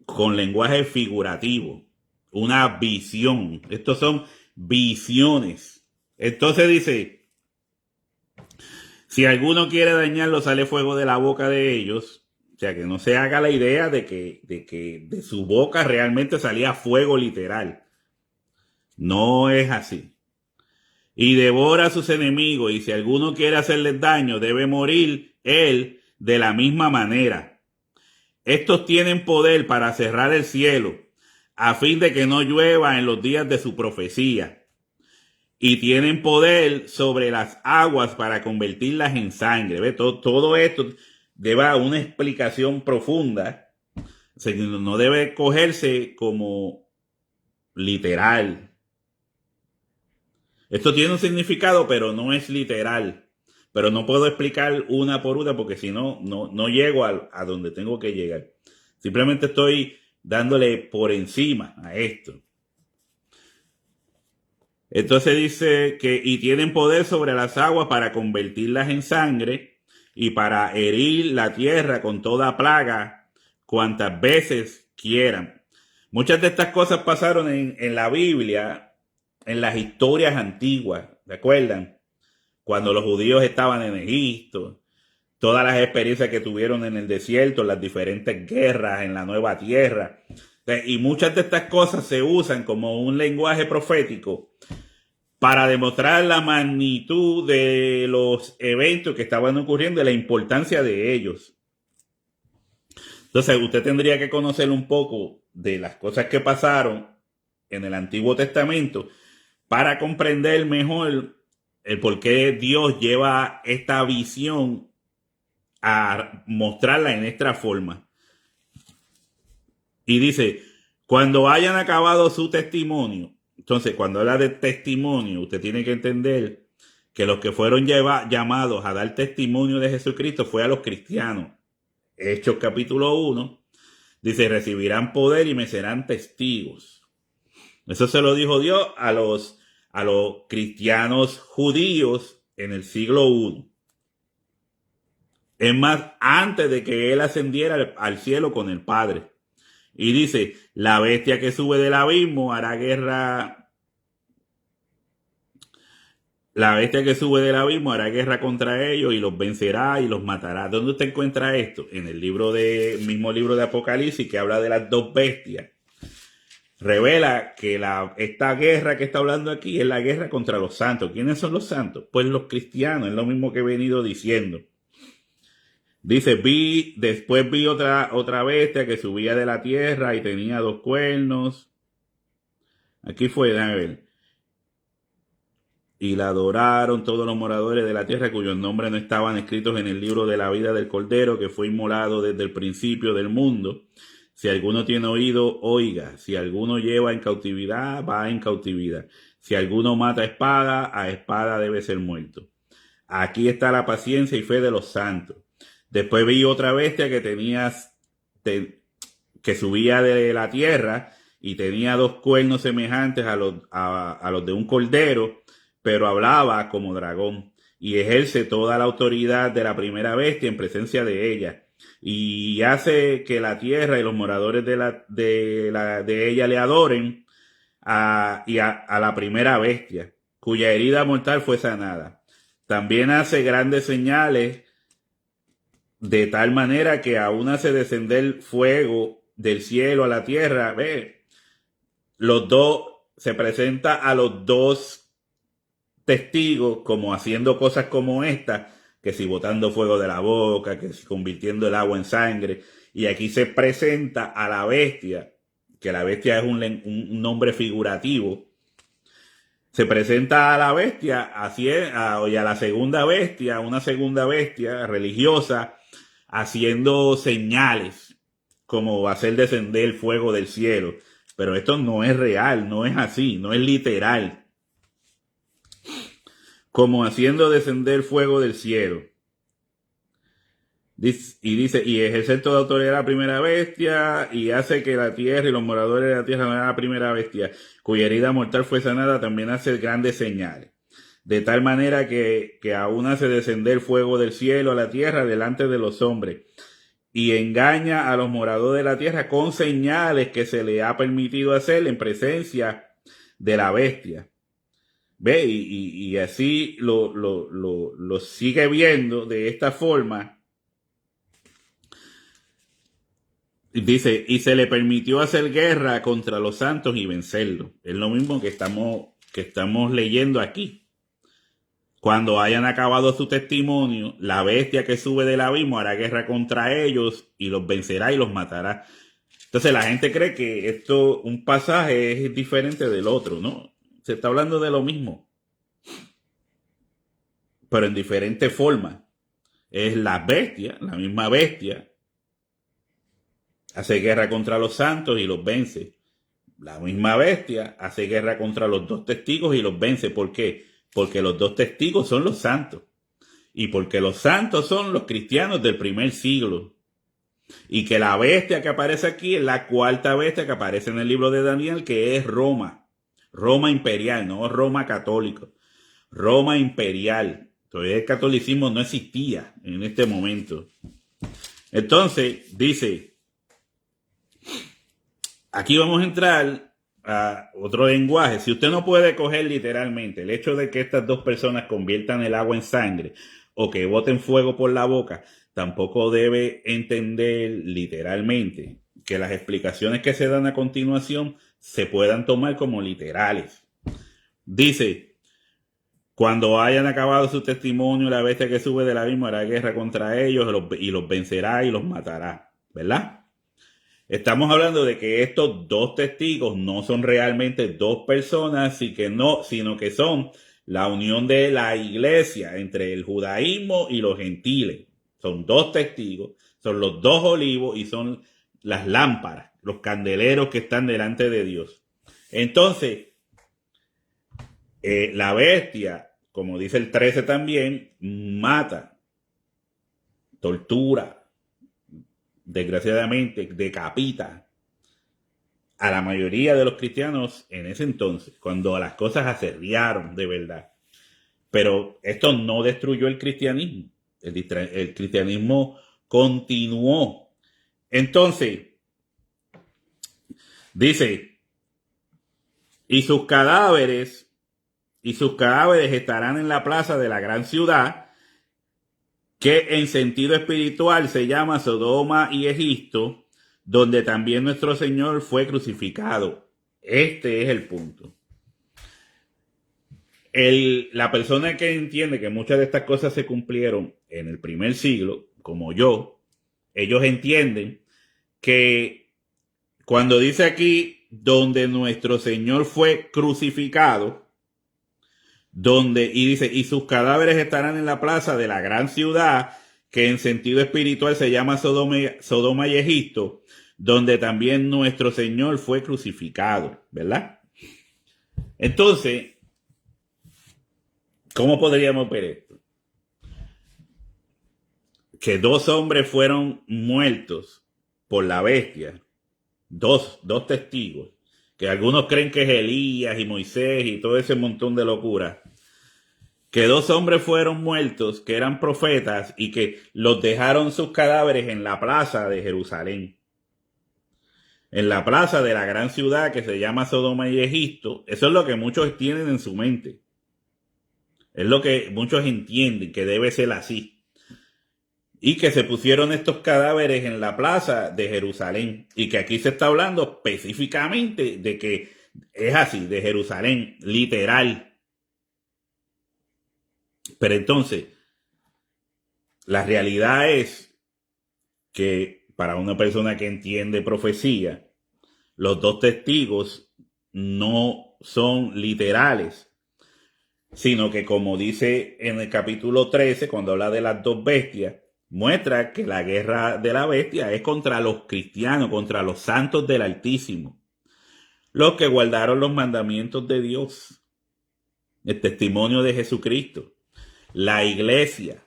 con lenguaje figurativo, una visión. Estos son visiones. Entonces dice, si alguno quiere dañarlo, sale fuego de la boca de ellos. O sea, que no se haga la idea de que de su boca realmente salía fuego literal. No es así. y devora a sus enemigos, y si alguno quiere hacerles daño, debe morir él de la misma manera. Estos tienen poder para cerrar el cielo, a fin de que no llueva en los días de su profecía, y tienen poder sobre las aguas para convertirlas en sangre. ¿Ve? Todo esto lleva una explicación profunda. O sea, no debe cogerse como literal. Esto tiene un significado, pero no es literal. Pero no puedo explicar una por una porque si no, no llego a donde tengo que llegar. Simplemente estoy dándole por encima a esto. Entonces dice que y tienen poder sobre las aguas para convertirlas en sangre y para herir la tierra con toda plaga cuantas veces quieran. Muchas de estas cosas pasaron en la Biblia, en las historias antiguas, ¿se acuerdan? Cuando los judíos estaban en Egipto, todas las experiencias que tuvieron en el desierto, las diferentes guerras en la nueva tierra. Y muchas de estas cosas se usan como un lenguaje profético para demostrar la magnitud de los eventos que estaban ocurriendo y la importancia de ellos. Entonces, usted tendría que conocer un poco de las cosas que pasaron en el Antiguo Testamento para comprender mejor el por qué Dios lleva esta visión a mostrarla en esta forma. Y dice, cuando hayan acabado su testimonio, entonces cuando habla de testimonio, usted tiene que entender que los que fueron llamados a dar testimonio de Jesucristo fue a los cristianos. Hechos capítulo 1, dice, recibirán poder y me serán testigos. Eso se lo dijo Dios a los cristianos judíos en el siglo I. Es más, antes de que él ascendiera al cielo con el Padre. Y dice, la bestia que sube del abismo hará guerra. La bestia que sube del abismo hará guerra contra ellos y los vencerá y los matará. ¿Dónde usted encuentra esto? En el mismo libro de Apocalipsis, que habla de las dos bestias. Revela que esta guerra que está hablando aquí es la guerra contra los santos. ¿Quiénes son los santos? Pues los cristianos, es lo mismo que he venido diciendo. Dice, después vi otra bestia que subía de la tierra y tenía 2 cuernos. Aquí fue, déjame ver. Y la adoraron todos los moradores de la tierra cuyos nombres no estaban escritos en el libro de la vida del Cordero que fue inmolado desde el principio del mundo. Si alguno tiene oído, oiga. Si alguno lleva en cautividad, va en cautividad. Si alguno mata a espada debe ser muerto. Aquí está la paciencia y fe de los santos. Después vi otra bestia que subía de la tierra y tenía 2 cuernos semejantes a los de un cordero, pero hablaba como dragón y ejerce toda la autoridad de la primera bestia en presencia de ella y hace que la tierra y los moradores de ella le adoren a la primera bestia, cuya herida mortal fue sanada. También hace grandes señales de tal manera que aún hace descender fuego del cielo a la tierra. Ve, se presenta a los 2 testigos como haciendo cosas como esta, que si botando fuego de la boca, que si convirtiendo el agua en sangre. Y aquí se presenta a la bestia, que la bestia es un nombre figurativo. Se presenta a la bestia y a la segunda bestia, una segunda bestia religiosa, haciendo señales como hacer descender el fuego del cielo. Pero esto no es real, no es así, no es literal. Como haciendo descender fuego del cielo. Y ejercer toda autoridad de la primera bestia y hace que la tierra y los moradores de la tierra no la primera bestia, cuya herida mortal fue sanada, también hace grandes señales. De tal manera que aún hace descender fuego del cielo a la tierra delante de los hombres y engaña a los moradores de la tierra con señales que se le ha permitido hacer en presencia de la bestia. Ve, y así lo sigue viendo de esta forma. Dice, y se le permitió hacer guerra contra los santos y vencerlos. Es lo mismo que estamos leyendo aquí. Cuando hayan acabado su testimonio, la bestia que sube del abismo hará guerra contra ellos y los vencerá y los matará. Entonces la gente cree que esto, un pasaje es diferente del otro, ¿no? Se está hablando de lo mismo, pero en diferentes formas. Es la bestia, la misma bestia, hace guerra contra los santos y los vence. La misma bestia hace guerra contra los dos testigos y los vence. ¿Por qué? Porque los dos testigos son los santos. Y porque los santos son los cristianos del primer siglo. Y que la bestia que aparece aquí es la cuarta bestia que aparece en el libro de Daniel, que es Roma. Roma imperial, no Roma católico. Roma imperial. Todavía el catolicismo no existía en este momento. Entonces, dice, aquí vamos a entrar a otro lenguaje. Si usted no puede coger literalmente el hecho de que estas dos personas conviertan el agua en sangre o que boten fuego por la boca, tampoco debe entender literalmente que las explicaciones que se dan a continuación se puedan tomar como literales. Dice, cuando hayan acabado su testimonio, la bestia que sube del abismo hará guerra contra ellos y los vencerá y los matará, ¿verdad? Estamos hablando de que estos dos testigos no son realmente dos personas, sino que son la unión de la iglesia entre el judaísmo y los gentiles. Son dos testigos, son los dos olivos y son las lámparas, los candeleros que están delante de Dios. Entonces, la bestia, como dice el 13 también, mata, tortura, desgraciadamente decapita a la mayoría de los cristianos en ese entonces, cuando las cosas aserriaron de verdad. Pero esto no destruyó el cristianismo. El cristianismo continuó. Entonces, dice, y sus cadáveres estarán en la plaza de la gran ciudad, que en sentido espiritual se llama Sodoma y Egipto, donde también nuestro Señor fue crucificado. Este es el punto. La persona que entiende que muchas de estas cosas se cumplieron en el primer siglo, como yo, ellos entienden que cuando dice aquí, donde nuestro Señor fue crucificado, y dice, y sus cadáveres estarán en la plaza de la gran ciudad, que en sentido espiritual se llama Sodoma y Egipto, donde también nuestro Señor fue crucificado, ¿verdad? Entonces, ¿cómo podríamos ver esto? Que dos hombres fueron muertos por la bestia, dos testigos, que algunos creen que es Elías y Moisés y todo ese montón de locura, que dos hombres fueron muertos, que eran profetas y que los dejaron sus cadáveres en la plaza de Jerusalén, en la plaza de la gran ciudad que se llama Sodoma y Egipto. Eso es lo que muchos tienen en su mente. Es lo que muchos entienden, que debe ser así. Y que se pusieron estos cadáveres en la plaza de Jerusalén. Y que aquí se está hablando específicamente de que es así, de Jerusalén, literal. Pero entonces, la realidad es que para una persona que entiende profecía, los dos testigos no son literales, sino que, como dice en el capítulo 13, cuando habla de las dos bestias, muestra que la guerra de la bestia es contra los cristianos, contra los santos del Altísimo, los que guardaron los mandamientos de Dios, el testimonio de Jesucristo. La iglesia,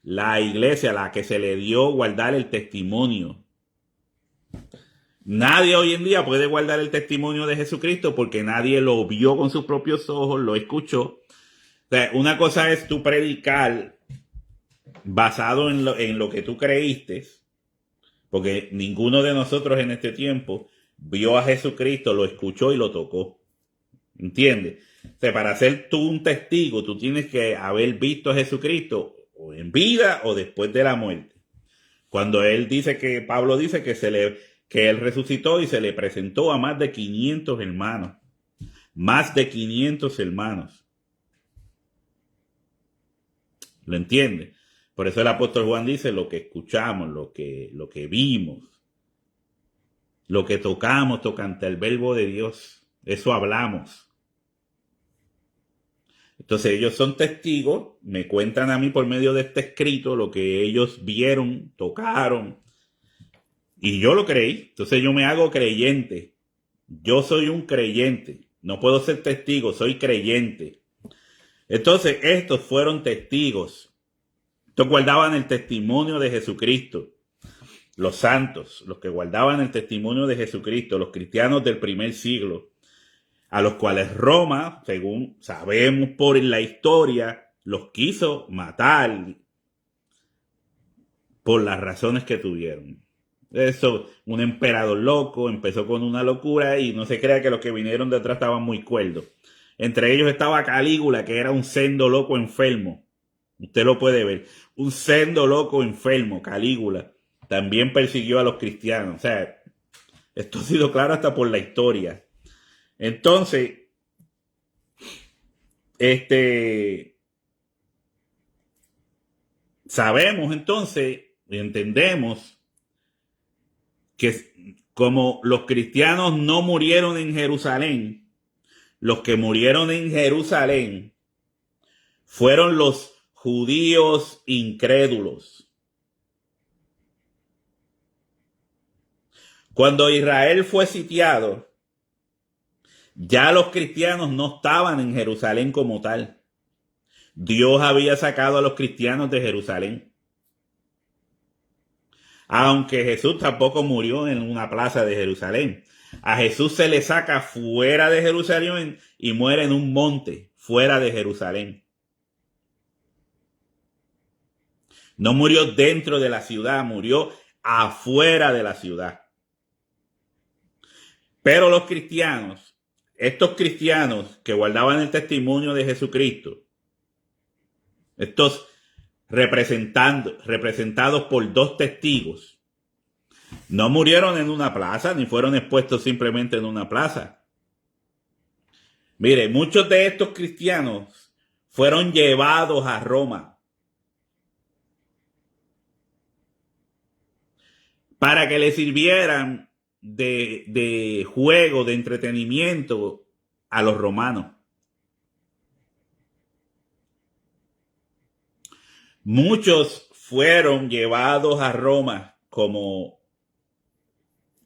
la que se le dio guardar el testimonio. Nadie hoy en día puede guardar el testimonio de Jesucristo porque nadie lo vio con sus propios ojos, lo escuchó. O sea, una cosa es tú predicar basado en lo que tú creíste, porque ninguno de nosotros en este tiempo vio a Jesucristo, lo escuchó y lo tocó. ¿Entiendes? O sea, para ser tú un testigo, tú tienes que haber visto a Jesucristo o en vida o después de la muerte. Cuando Pablo dice que él resucitó y se le presentó a más de 500 hermanos. Más de 500 hermanos. ¿Lo entiende? Por eso el apóstol Juan dice lo que escuchamos, lo que vimos, lo que tocamos, tocante al verbo de Dios. Eso hablamos. Entonces ellos son testigos, me cuentan a mí por medio de este escrito lo que ellos vieron, tocaron, y yo lo creí. Entonces yo me hago creyente. Yo soy un creyente. No puedo ser testigo, soy creyente. Entonces estos fueron testigos. Estos guardaban el testimonio de Jesucristo. Los santos, los que guardaban el testimonio de Jesucristo, los cristianos del primer siglo, a los cuales Roma, según sabemos por la historia, los quiso matar por las razones que tuvieron. Eso, un emperador loco, empezó con una locura y no se crea que los que vinieron detrás estaban muy cuerdos. Entre ellos estaba Calígula, que era un sendo loco enfermo. Usted lo puede ver. Un sendo loco enfermo, Calígula. También persiguió a los cristianos. O sea, esto ha sido claro hasta por la historia. Entonces, sabemos entonces, entendemos que como los cristianos no murieron en Jerusalén, los que murieron en Jerusalén fueron los judíos incrédulos. Cuando Israel fue sitiado, ya los cristianos no estaban en Jerusalén como tal. Dios había sacado a los cristianos de Jerusalén. Aunque Jesús tampoco murió en una plaza de Jerusalén. A Jesús se le saca fuera de Jerusalén y muere en un monte fuera de Jerusalén. No murió dentro de la ciudad, murió afuera de la ciudad. Pero los cristianos, estos cristianos que guardaban el testimonio de Jesucristo, estos representados por dos testigos, no murieron en una plaza ni fueron expuestos simplemente en una plaza. Mire, muchos de estos cristianos fueron llevados a Roma para que le sirvieran de juego, de entretenimiento a los romanos. Muchos fueron llevados a Roma como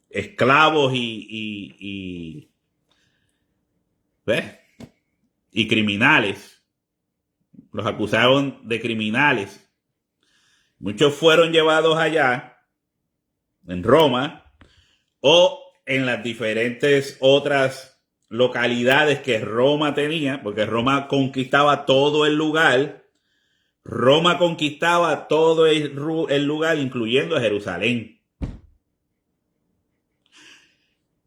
esclavos y criminales. Los acusaron de criminales. Muchos fueron llevados allá, en Roma, o en las diferentes otras localidades que Roma tenía, porque Roma conquistaba todo el lugar. Roma conquistaba todo el lugar, incluyendo Jerusalén.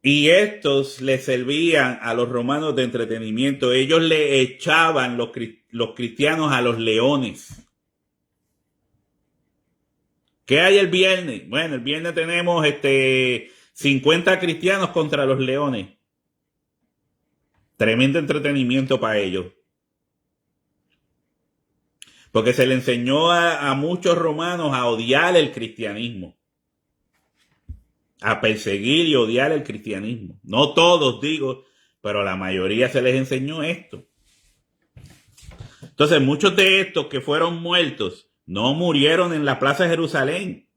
Y estos les servían a los romanos de entretenimiento. Ellos le echaban los cristianos a los leones. ¿Qué hay el viernes? Bueno, el viernes tenemos 50 cristianos contra los leones. Tremendo entretenimiento para ellos. Porque se le enseñó a muchos romanos a odiar el cristianismo. A perseguir y odiar el cristianismo. No todos, digo, pero a la mayoría se les enseñó esto. Entonces, muchos de estos que fueron muertos no murieron en la plaza de Jerusalén.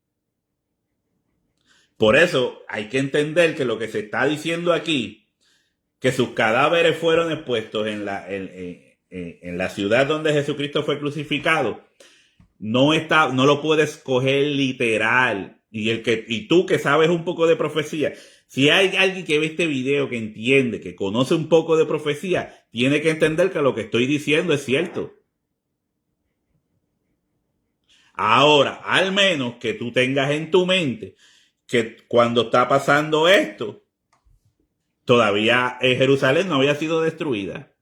Por eso hay que entender que lo que se está diciendo aquí, que sus cadáveres fueron expuestos en la ciudad donde Jesucristo fue crucificado, no lo puedes coger literal. Y tú que sabes un poco de profecía, si hay alguien que ve este video, que entiende, que conoce un poco de profecía, tiene que entender que lo que estoy diciendo es cierto. Ahora, al menos que tú tengas en tu mente que cuando está pasando esto, todavía Jerusalén no había sido destruida.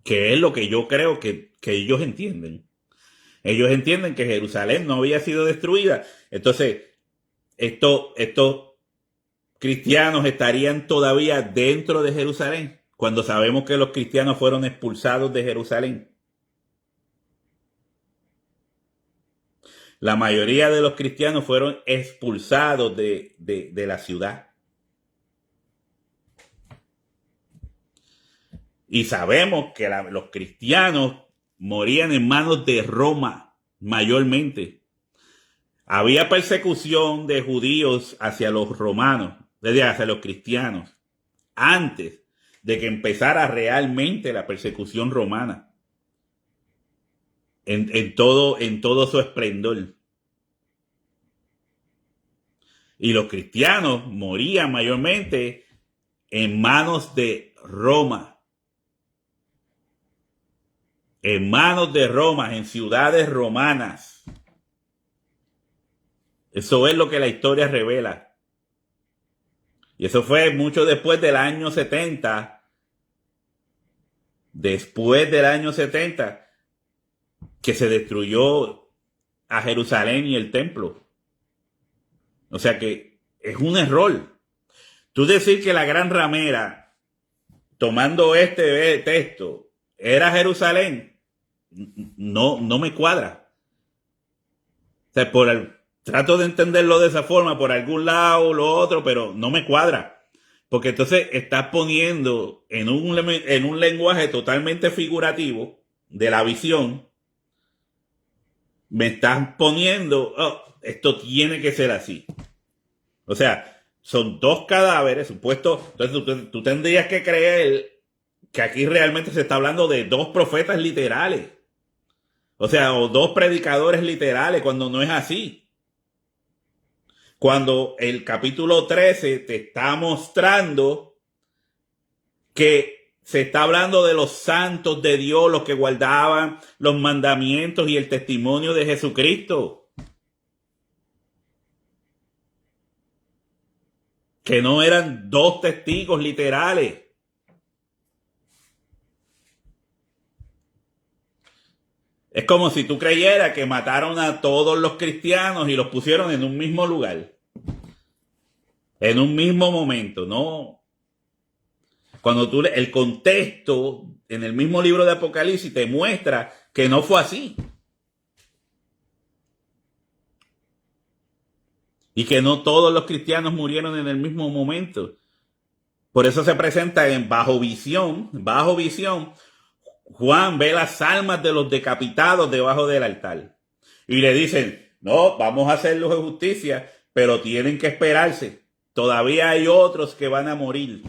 Que es lo que yo creo que ellos entienden. Ellos entienden que Jerusalén no había sido destruida. Entonces, estos cristianos estarían todavía dentro de Jerusalén. cuando sabemos que los cristianos fueron expulsados de Jerusalén? La mayoría de los cristianos fueron expulsados de la ciudad. Y sabemos que los cristianos morían en manos de Roma mayormente. Había persecución de judíos hacia los romanos, hacia los cristianos, antes de que empezara realmente la persecución romana. En todo su esplendor. Y los cristianos morían mayormente en manos de Roma. En manos de Roma, en ciudades romanas. Eso es lo que la historia revela. Y eso fue mucho después del año 70. Después del año 70, que se destruyó a Jerusalén y el templo. O sea que es un error. Tú decir que la gran ramera, tomando este texto, era Jerusalén, no me cuadra. O sea, trato de entenderlo de esa forma, por algún lado, lo otro, pero no me cuadra. Porque entonces estás poniendo en un lenguaje totalmente figurativo de la visión, me estás poniendo, esto tiene que ser así. O sea, son dos cadáveres supuestos. Entonces tú tendrías que creer que aquí realmente se está hablando de dos profetas literales. O sea, o dos predicadores literales, cuando no es así. Cuando el capítulo 13 te está mostrando que se está hablando de los santos de Dios, los que guardaban los mandamientos y el testimonio de Jesucristo. Que no eran dos testigos literales. Es como si tú creyeras que mataron a todos los cristianos y los pusieron en un mismo lugar. En un mismo momento, ¿no? Cuando el contexto en el mismo libro de Apocalipsis te muestra que no fue así. Y que no todos los cristianos murieron en el mismo momento. Por eso se presenta en bajo visión. Juan ve las almas de los decapitados debajo del altar. Y le dicen, no, vamos a hacerlos de justicia, pero tienen que esperarse. Todavía hay otros que van a morir.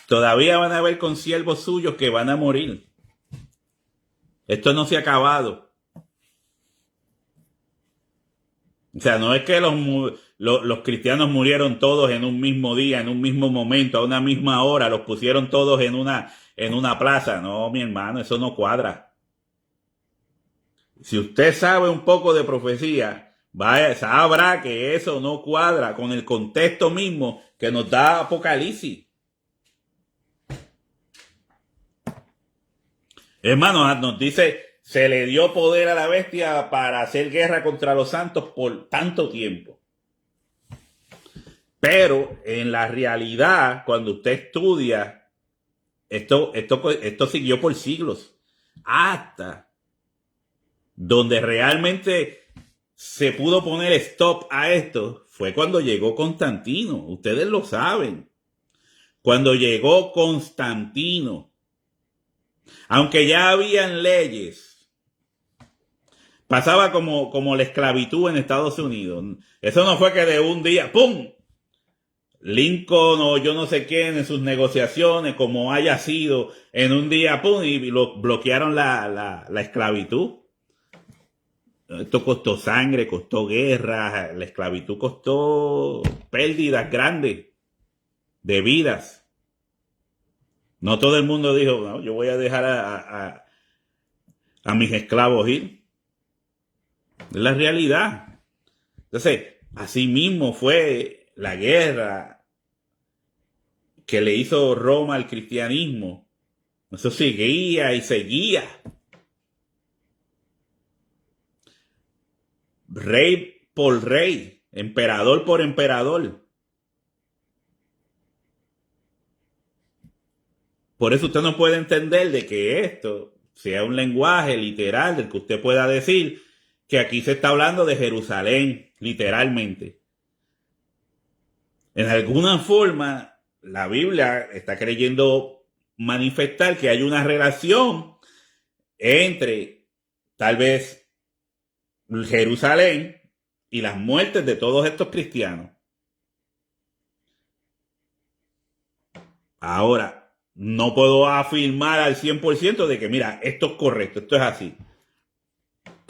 Todavía van a haber consiervos suyos que van a morir. Esto no se ha acabado. O sea, no es que los cristianos murieron todos en un mismo día, en un mismo momento, a una misma hora, los pusieron todos en una plaza. No, mi hermano, eso no cuadra. Si usted sabe un poco de profecía, sabrá que eso no cuadra con el contexto mismo que nos da Apocalipsis. Hermano, nos dice, se le dio poder a la bestia para hacer guerra contra los santos por tanto tiempo. Pero en la realidad, cuando usted estudia, esto siguió por siglos. Hasta donde realmente se pudo poner stop a esto fue cuando llegó Constantino. Ustedes lo saben. Cuando llegó Constantino. Aunque ya habían leyes, pasaba como la esclavitud en Estados Unidos. Eso no fue que de un día, ¡pum! Lincoln o yo no sé quién en sus negociaciones, como haya sido, en un día, ¡pum! Y bloquearon la esclavitud. Esto costó sangre, costó guerra, la esclavitud costó pérdidas grandes de vidas. No todo el mundo dijo, no, yo voy a dejar a mis esclavos ir. Es la realidad. Entonces, así mismo fue la guerra que le hizo Roma al cristianismo. Eso seguía y seguía. Rey por rey, emperador por emperador. Por eso usted no puede entender de que esto sea un lenguaje literal del que usted pueda decir que aquí se está hablando de Jerusalén, literalmente. En alguna forma, la Biblia está creyendo manifestar que hay una relación entre tal vez Jerusalén y las muertes de todos estos cristianos. Ahora, no puedo afirmar al 100% de que, mira, esto es correcto, esto es así.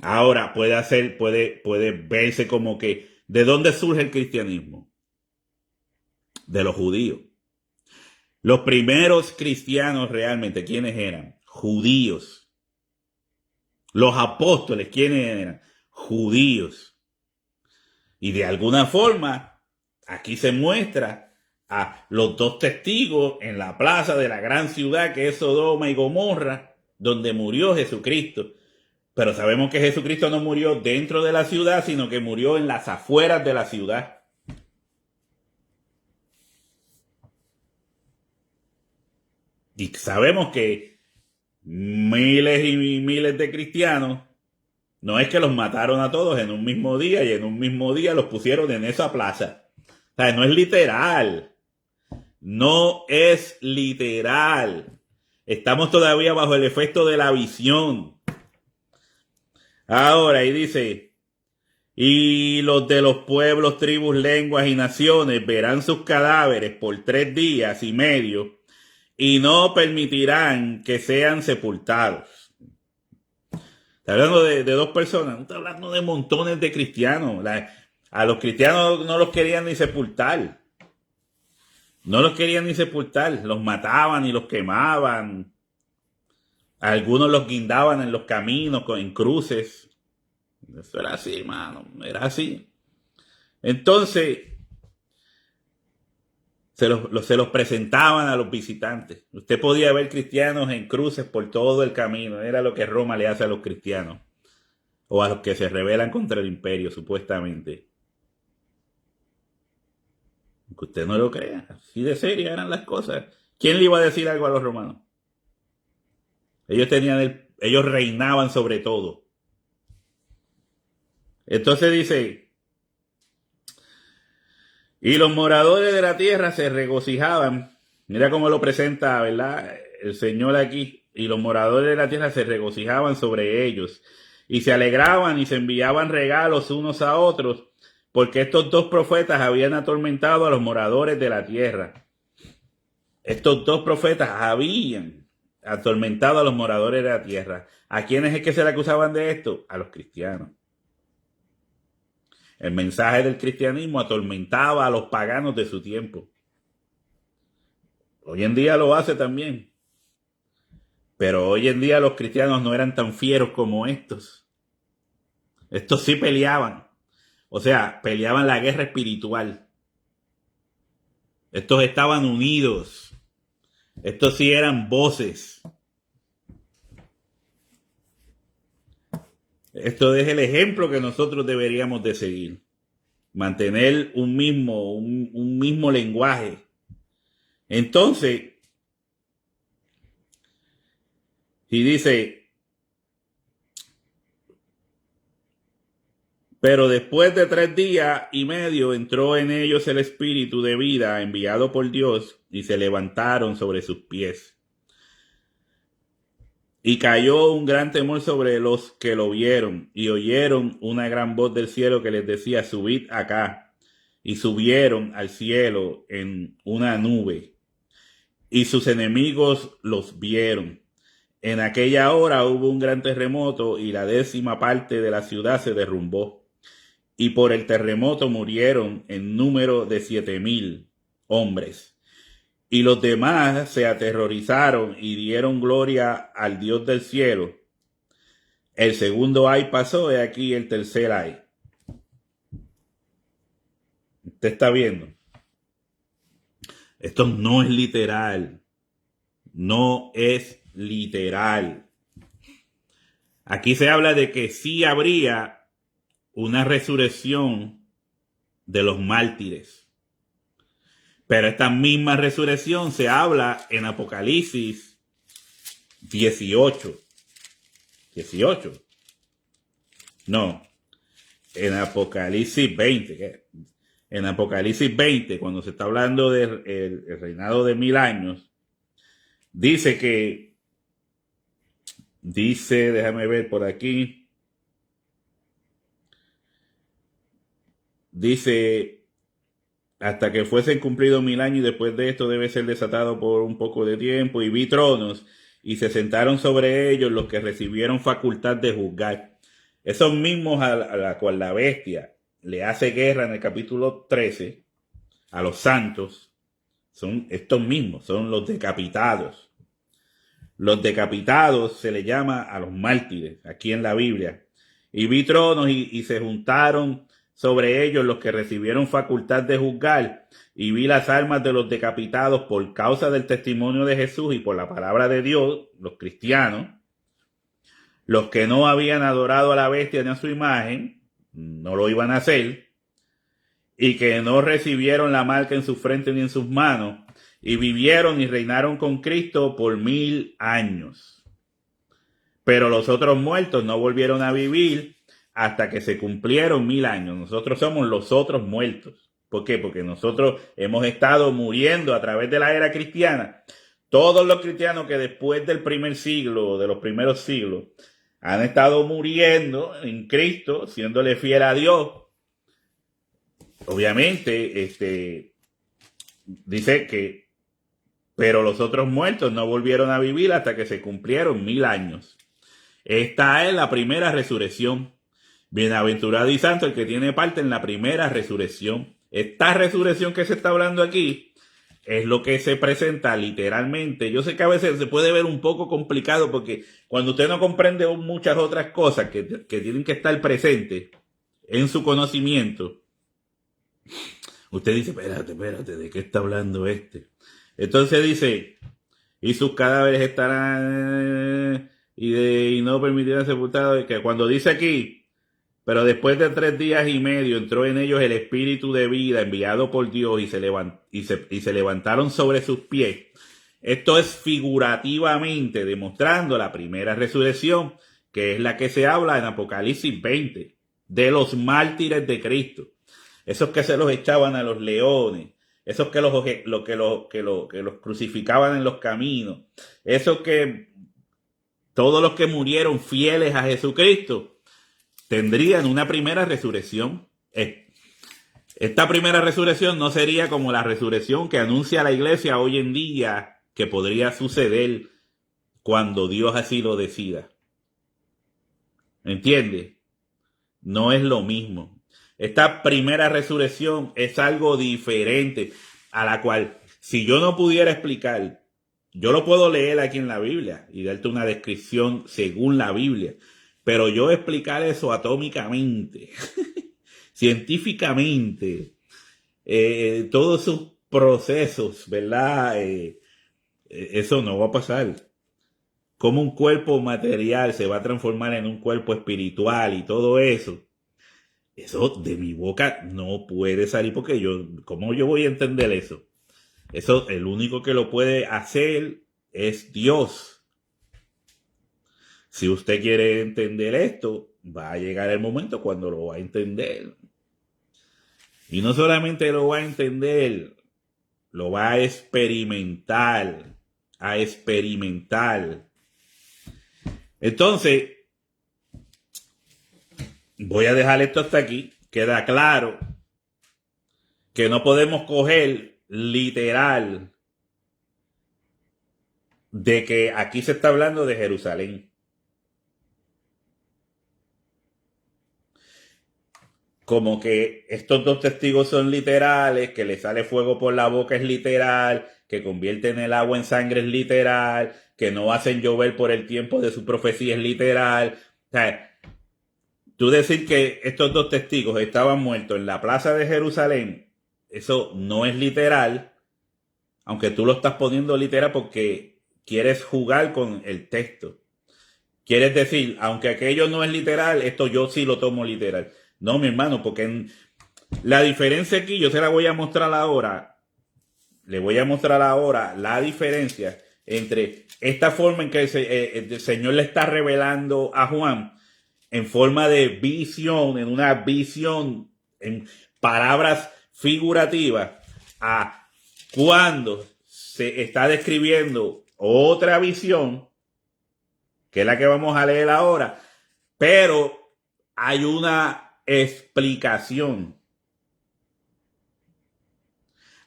Ahora, puede verse como que, ¿de dónde surge el cristianismo? De los judíos. Los primeros cristianos realmente, ¿quiénes eran? Judíos. Los apóstoles, ¿quiénes eran? Judíos. Y de alguna forma, aquí se muestra a los dos testigos en la plaza de la gran ciudad que es Sodoma y Gomorra, donde murió Jesucristo. Pero sabemos que Jesucristo no murió dentro de la ciudad, sino que murió en las afueras de la ciudad. Y sabemos que miles y miles de cristianos, no es que los mataron a todos en un mismo día y en un mismo día los pusieron en esa plaza. O sea, no es literal. No es literal. Estamos todavía bajo el efecto de la visión. Ahora, y dice, y los de los pueblos, tribus, lenguas y naciones verán sus cadáveres por 3 días y medio y no permitirán que sean sepultados. Está hablando de 2 personas, no está hablando de montones de cristianos. A los cristianos no los querían ni sepultar. No los querían ni sepultar, los mataban y los quemaban. Algunos los guindaban en los caminos, en cruces. Eso era así, hermano, era así. Entonces, se los presentaban a los visitantes. Usted podía ver cristianos en cruces por todo el camino. Era lo que Roma le hace a los cristianos. O a los que se rebelan contra el imperio, supuestamente. Que usted no lo crea. Así de serias eran las cosas. ¿Quién le iba a decir algo a los romanos? Ellos reinaban sobre todo. Entonces dice, y los moradores de la tierra se regocijaban. Mira cómo lo presenta, ¿verdad? El Señor aquí. Y los moradores de la tierra se regocijaban sobre ellos. Y se alegraban y se enviaban regalos unos a otros, porque estos 2 profetas habían atormentado a los moradores de la tierra. Estos 2 profetas habían atormentado a los moradores de la tierra. ¿A quiénes es que se le acusaban de esto? A los cristianos. El mensaje del cristianismo atormentaba a los paganos de su tiempo. Hoy en día lo hace también. Pero hoy en día los cristianos no eran tan fieros como estos. Estos sí peleaban. O sea, peleaban la guerra espiritual. Estos estaban unidos. Estos sí eran voces. Esto es el ejemplo que nosotros deberíamos de seguir. Mantener un mismo lenguaje. Entonces, y dice, pero después de 3 días y medio entró en ellos el espíritu de vida enviado por Dios y se levantaron sobre sus pies. Y cayó un gran temor sobre los que lo vieron y oyeron una gran voz del cielo que les decía, subid acá. Y subieron al cielo en una nube. Y sus enemigos los vieron. En aquella hora hubo un gran terremoto y la 10ª parte de la ciudad se derrumbó. Y por el terremoto murieron en número de 7,000 hombres. Y los demás se aterrorizaron y dieron gloria al Dios del cielo. El segundo ay pasó, y aquí el tercer ay. Usted está viendo. Esto no es literal. No es literal. Aquí se habla de que sí habría una resurrección de los mártires. Pero esta misma resurrección se habla en Apocalipsis 18. 18. No, en Apocalipsis 20. ¿Qué? En Apocalipsis 20, cuando se está hablando del el reinado de 1000 años, dice, déjame ver por aquí, dice, hasta que fuesen cumplidos 1000 años y después de esto debe ser desatado por un poco de tiempo, y vi tronos y se sentaron sobre ellos los que recibieron facultad de juzgar. Esos mismos a la cual la bestia le hace guerra en el capítulo 13 a los santos, son estos mismos, son los decapitados. Los decapitados se le llama a los mártires aquí en la Biblia. Y vi tronos y se juntaron sobre ellos los que recibieron facultad de juzgar, y vi las almas de los decapitados por causa del testimonio de Jesús y por la palabra de Dios, los cristianos, los que no habían adorado a la bestia ni a su imagen, no lo iban a hacer, y que no recibieron la marca en su frente ni en sus manos, y vivieron y reinaron con Cristo por 1000 años. Pero los otros muertos no volvieron a vivir hasta que se cumplieron 1000 años. Nosotros somos los otros muertos. ¿Por qué? Porque nosotros hemos estado muriendo a través de la era cristiana. Todos los cristianos que después del primer siglo, de los primeros siglos, han estado muriendo en Cristo, siéndole fiel a Dios. Obviamente, dice que, pero los otros muertos no volvieron a vivir hasta que se cumplieron 1000 años. Esta es la primera resurrección. Bienaventurado y santo el que tiene parte en la primera resurrección. Esta resurrección que se está hablando aquí es lo que se presenta literalmente. Yo sé que a veces se puede ver un poco complicado porque cuando usted no comprende muchas otras cosas que tienen que estar presentes en su conocimiento, usted dice, espérate, ¿de qué está hablando este? Entonces dice, y sus cadáveres estarán y no permitirán sepultados, que cuando dice aquí, pero después de 3 días y medio entró en ellos el espíritu de vida enviado por Dios y se levantaron sobre sus pies. Esto es figurativamente demostrando la primera resurrección, que es la que se habla en Apocalipsis 20, de los mártires de Cristo. Esos que se los echaban a los leones, esos que los crucificaban en los caminos, esos que todos los que murieron fieles a Jesucristo tendrían una primera resurrección. Esta primera resurrección no sería como la resurrección que anuncia la iglesia hoy en día, que podría suceder cuando Dios así lo decida. ¿Entiende? No es lo mismo. Esta primera resurrección es algo diferente, a la cual, si yo no pudiera explicar, yo lo puedo leer aquí en la Biblia y darte una descripción según la Biblia. Pero yo explicar eso atómicamente, científicamente, todos esos procesos, ¿verdad? Eso no va a pasar. Cómo un cuerpo material se va a transformar en un cuerpo espiritual y todo eso. Eso de mi boca no puede salir porque ¿cómo yo voy a entender eso? Eso, el único que lo puede hacer es Dios. Si usted quiere entender esto, va a llegar el momento cuando lo va a entender. Y no solamente lo va a entender, lo va a experimentar. Entonces, voy a dejar esto hasta aquí. Queda claro que no podemos coger literal de que aquí se está hablando de Jerusalén. Como que estos 2 testigos son literales, que le sale fuego por la boca es literal, que convierten el agua en sangre es literal, que no hacen llover por el tiempo de su profecía es literal. O sea, tú decir que estos 2 testigos estaban muertos en la plaza de Jerusalén, eso no es literal, aunque tú lo estás poniendo literal porque quieres jugar con el texto. Quieres decir, aunque aquello no es literal, esto yo sí lo tomo literal. No, mi hermano, porque la diferencia aquí, yo se la voy a mostrar ahora, le voy a mostrar ahora la diferencia entre esta forma en que el Señor le está revelando a Juan en forma de visión, en una visión, en palabras figurativas, a cuando se está describiendo otra visión, que es la que vamos a leer ahora, pero hay una explicación.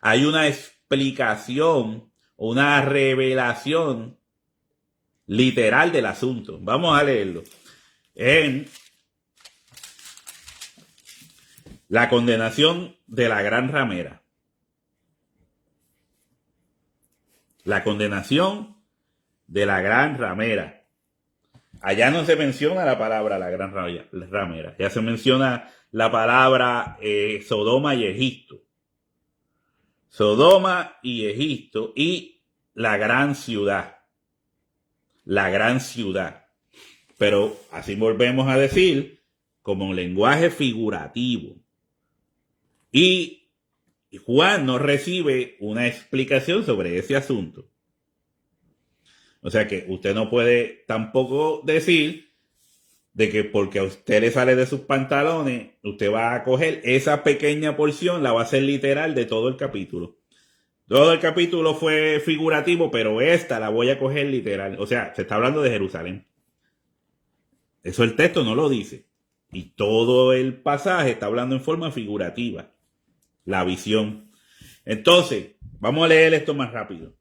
Hay una explicación, una revelación literal del asunto. Vamos a leerlo. En la condenación de la gran ramera. La condenación de la gran ramera. Allá no se menciona la palabra la gran ramera. Ya se menciona la palabra Sodoma y Egipto. Sodoma y Egipto y la gran ciudad. La gran ciudad. Pero así volvemos a decir como un lenguaje figurativo. Y Juan no recibe una explicación sobre ese asunto. O sea que usted no puede tampoco decir de que porque a usted le sale de sus pantalones, usted va a coger esa pequeña porción, la va a hacer literal de todo el capítulo. Todo el capítulo fue figurativo, pero esta la voy a coger literal. O sea, se está hablando de Jerusalén. Eso el texto no lo dice. Y todo el pasaje está hablando en forma figurativa. La visión. Entonces, vamos a leer esto más rápido.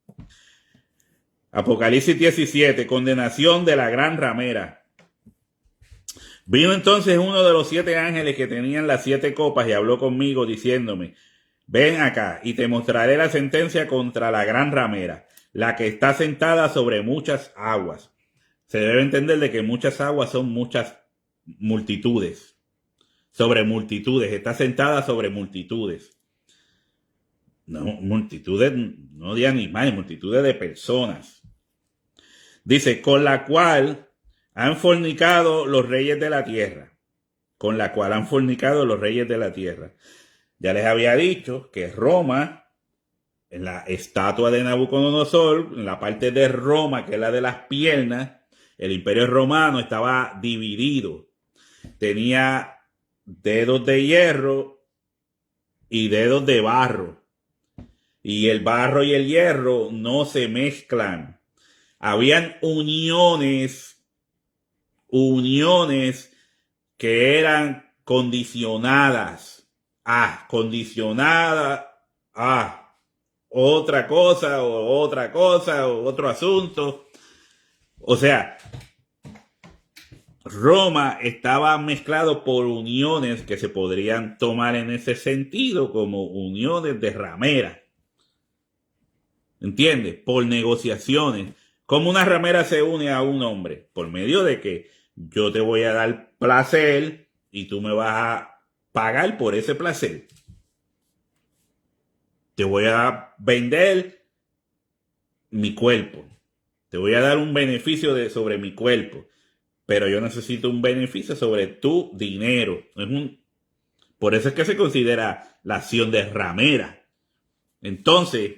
Apocalipsis 17, condenación de la gran ramera. Vino entonces uno de los 7 ángeles que tenían las 7 copas y habló conmigo diciéndome, ven acá y te mostraré la sentencia contra la gran ramera, la que está sentada sobre muchas aguas. Se debe entender de que muchas aguas son muchas multitudes. Sobre multitudes, está sentada sobre multitudes. No, multitudes, no de animales, multitudes de personas. Dice, con la cual han fornicado los reyes de la tierra. Con la cual han fornicado los reyes de la tierra. Ya les había dicho que Roma, en la estatua de Nabucodonosor, en la parte de Roma, que es la de las piernas, el imperio romano estaba dividido. Tenía dedos de hierro y dedos de barro. Y el barro y el hierro no se mezclan. Habían uniones que eran condicionadas. Condicionada a otra cosa, o otro asunto. O sea, Roma estaba mezclado por uniones que se podrían tomar en ese sentido como uniones de ramera. ¿Entiendes? Por negociaciones. ¿Cómo una ramera se une a un hombre? Por medio de que yo te voy a dar placer y tú me vas a pagar por ese placer. Te voy a vender mi cuerpo. Te voy a dar un beneficio sobre mi cuerpo. Pero yo necesito un beneficio sobre tu dinero. Por eso es que se considera la acción de ramera. Entonces,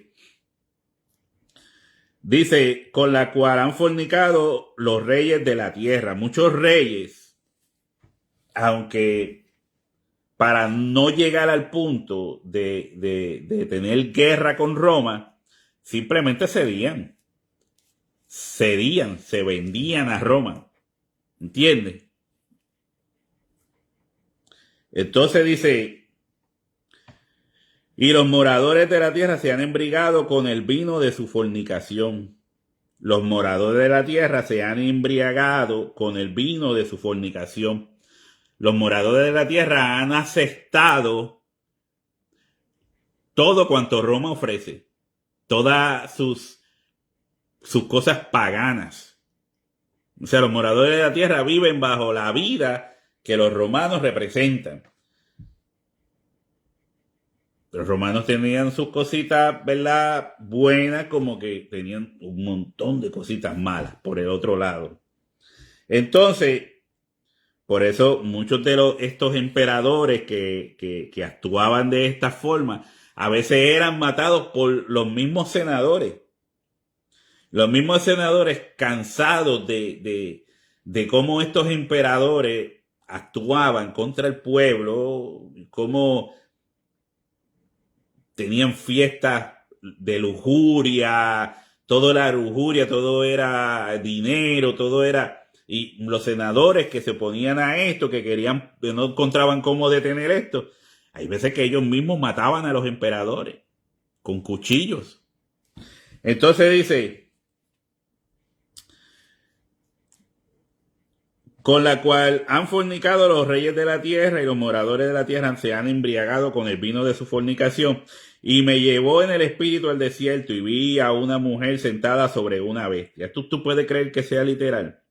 dice, con la cual han fornicado los reyes de la tierra. Muchos reyes, aunque para no llegar al punto de tener guerra con Roma, simplemente cedían, se vendían a Roma. ¿Entiendes? Entonces dice, y los moradores de la tierra se han embriagado con el vino de su fornicación. Los moradores de la tierra se han embriagado con el vino de su fornicación. Los moradores de la tierra han aceptado todo cuanto Roma ofrece. Todas sus cosas paganas. O sea, los moradores de la tierra viven bajo la vida que los romanos representan. Los romanos tenían sus cositas, ¿verdad?, buenas, como que tenían un montón de cositas malas por el otro lado. Entonces, por eso muchos de estos emperadores que actuaban de esta forma, a veces eran matados por los mismos senadores. Los mismos senadores cansados de cómo estos emperadores actuaban contra el pueblo, cómo tenían fiestas de lujuria, todo era lujuria, todo era dinero, todo era... Y los senadores que se oponían a esto, que no encontraban cómo detener esto, hay veces que ellos mismos mataban a los emperadores con cuchillos. Entonces dice, con la cual han fornicado los reyes de la tierra y los moradores de la tierra se han embriagado con el vino de su fornicación. Y me llevó en el espíritu al desierto y vi a una mujer sentada sobre una bestia. ¿Tú puedes creer que sea literal?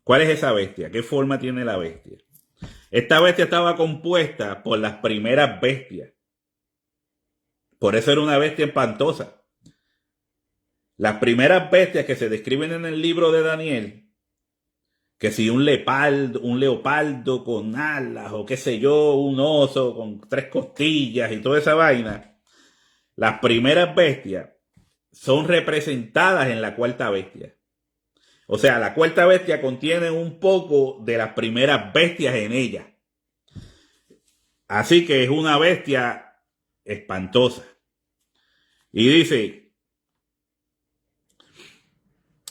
¿Cuál es esa bestia? ¿Qué forma tiene la bestia? Esta bestia estaba compuesta por las primeras bestias. Por eso era una bestia espantosa. Las primeras bestias que se describen en el libro de Daniel, que si un leopardo con alas o qué sé yo, un oso con 3 costillas y toda esa vaina, las primeras bestias son representadas en la cuarta bestia. O sea, la cuarta bestia contiene un poco de las primeras bestias en ella. Así que es una bestia espantosa. Y dice,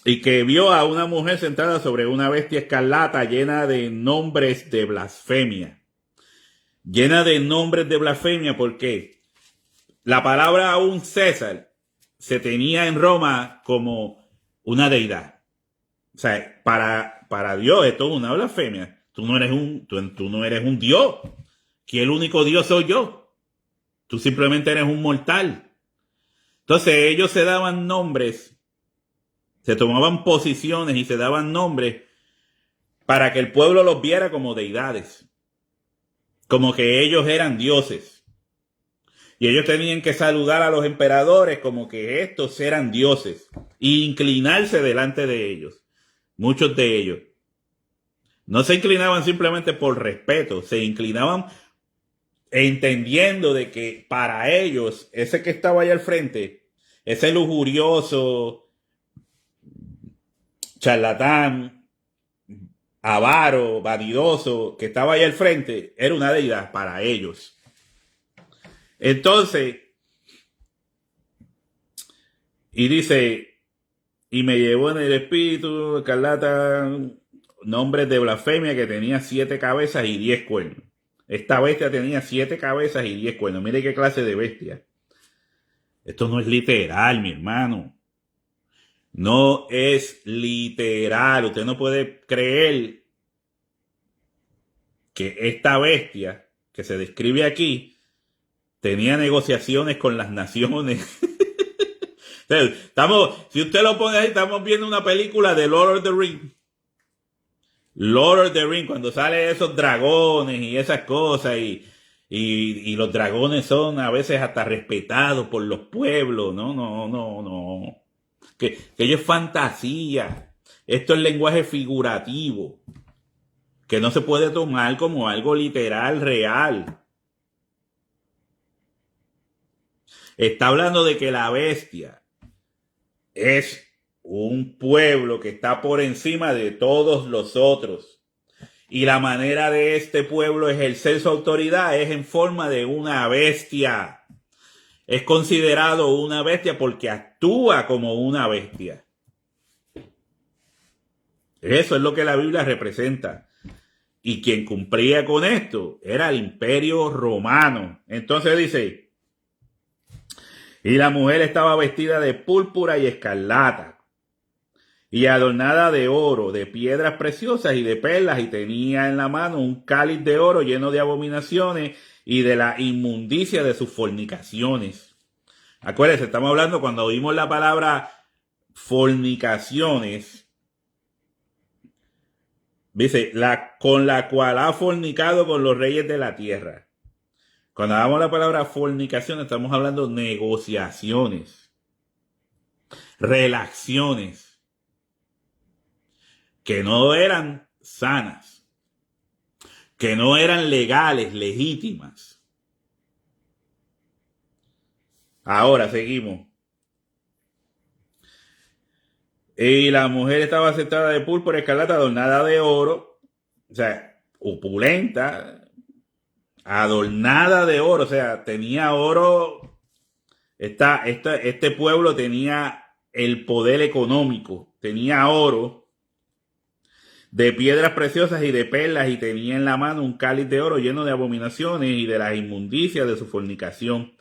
y que vio a una mujer sentada sobre una bestia escarlata llena de nombres de blasfemia. Llena de nombres de blasfemia porque la palabra un César se tenía en Roma como una deidad. O sea, para Dios esto es una blasfemia. Tú no eres un Dios. Que el único Dios soy yo. Tú simplemente eres un mortal. Entonces ellos se daban nombres, se tomaban posiciones y se daban nombres para que el pueblo los viera como deidades. Como que ellos eran dioses. Y ellos tenían que saludar a los emperadores como que estos eran dioses. E inclinarse delante de ellos. Muchos de ellos no se inclinaban simplemente por respeto, se inclinaban entendiendo de que para ellos, ese que estaba ahí al frente, ese lujurioso, charlatán, avaro, vanidoso, que estaba ahí al frente, era una deidad para ellos. Entonces, y dice, y me llevó en el espíritu, escarlata, nombres de blasfemia que tenía 7 cabezas y 10 cuernos. Esta bestia tenía 7 cabezas y 10 cuernos. Mire qué clase de bestia. Esto no es literal, mi hermano. No es literal. Usted no puede creer que esta bestia que se describe aquí tenía negociaciones con las naciones. Si usted lo pone ahí, estamos viendo una película de Lord of the Rings. Lord of the Rings, cuando salen esos dragones y esas cosas, y los dragones son a veces hasta respetados por los pueblos. No. Que ello es fantasía. Esto es lenguaje figurativo. Que no se puede tomar como algo literal, real. Está hablando de que la bestia es un pueblo que está por encima de todos los otros. Y la manera de este pueblo ejercer su autoridad es en forma de una bestia. Es considerado una bestia porque actúa como una bestia. Eso es lo que la Biblia representa. Y quien cumplía con esto era el Imperio Romano. Entonces dice, y la mujer estaba vestida de púrpura y escarlata, y adornada de oro, de piedras preciosas y de perlas, y tenía en la mano un cáliz de oro lleno de abominaciones y de la inmundicia de sus fornicaciones. Acuérdense, estamos hablando cuando oímos la palabra fornicaciones, dice, con la cual ha fornicado con los reyes de la tierra. Cuando hablamos la palabra fornicación, estamos hablando de negociaciones, relaciones que no eran sanas, que no eran legales, legítimas. Ahora seguimos. Y la mujer estaba aceptada de púrpura escarlata, adornada de oro, o sea, opulenta, adornada de oro, o sea, tenía oro. Este pueblo tenía el poder económico, tenía oro de piedras preciosas y de perlas, y tenía en la mano un cáliz de oro lleno de abominaciones y de las inmundicias de su fornicación.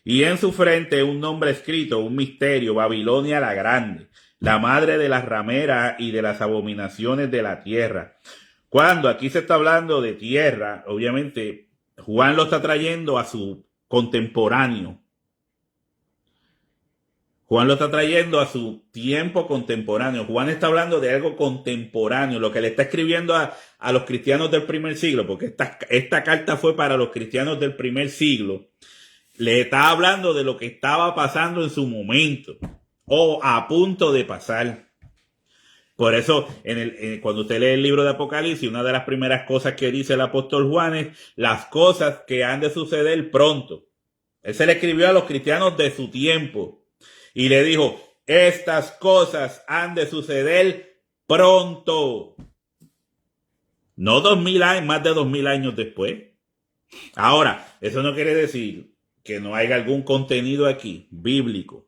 Y en su frente un nombre escrito, un misterio: Babilonia la Grande, la madre de las rameras y de las abominaciones de la tierra. Cuando aquí se está hablando de tierra, obviamente Juan lo está trayendo a su contemporáneo. Juan lo está trayendo a su tiempo contemporáneo. Juan está hablando de algo contemporáneo, lo que le está escribiendo a los cristianos del primer siglo, porque esta carta fue para los cristianos del primer siglo. Le está hablando de lo que estaba pasando en su momento o a punto de pasar. Por eso, cuando usted lee el libro de Apocalipsis, una de las primeras cosas que dice el apóstol Juan es las cosas que han de suceder pronto. Él se le escribió a los cristianos de su tiempo y le dijo: estas cosas han de suceder pronto. No 2000 años, más de 2000 años después. Ahora, eso no quiere decir que no haya algún contenido aquí, bíblico,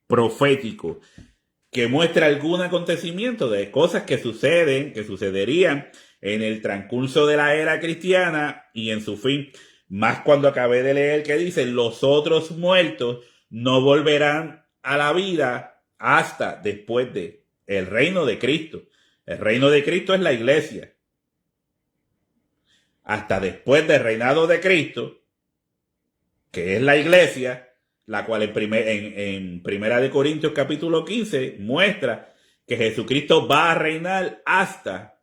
profético, que muestre algún acontecimiento de cosas que suceden, que sucederían en el transcurso de la era cristiana y en su fin. Más cuando acabé de leer que dice: los otros muertos no volverán a la vida hasta después de el reino de Cristo. El reino de Cristo es la iglesia. Hasta después del reinado de Cristo, que es la iglesia, la cual en Primera de Corintios capítulo 15 muestra que Jesucristo va a reinar hasta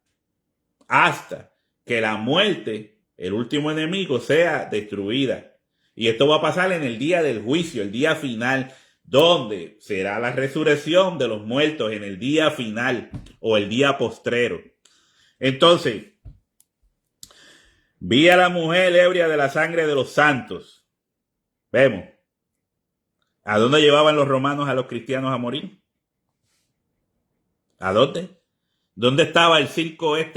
que la muerte, el último enemigo, sea destruida. Y esto va a pasar en el día del juicio, el día final, donde será la resurrección de los muertos en el día final o el día postrero. Entonces, vi a la mujer ebria de la sangre de los santos. Vemos. ¿A dónde llevaban los romanos a los cristianos a morir? ¿A dónde? ¿Dónde estaba el circo el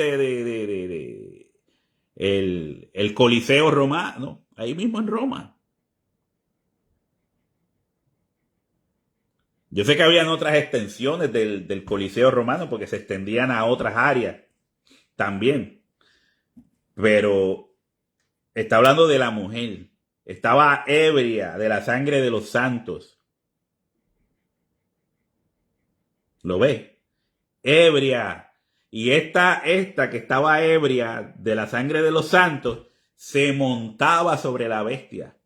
Coliseo romano? Ahí mismo en Roma. Yo sé que habían otras extensiones del Coliseo romano porque se extendían a otras áreas también. Pero está hablando de la mujer. Estaba ebria de la sangre de los santos. ¿Lo ve? Ebria. Y esta que estaba ebria de la sangre de los santos se montaba sobre la bestia.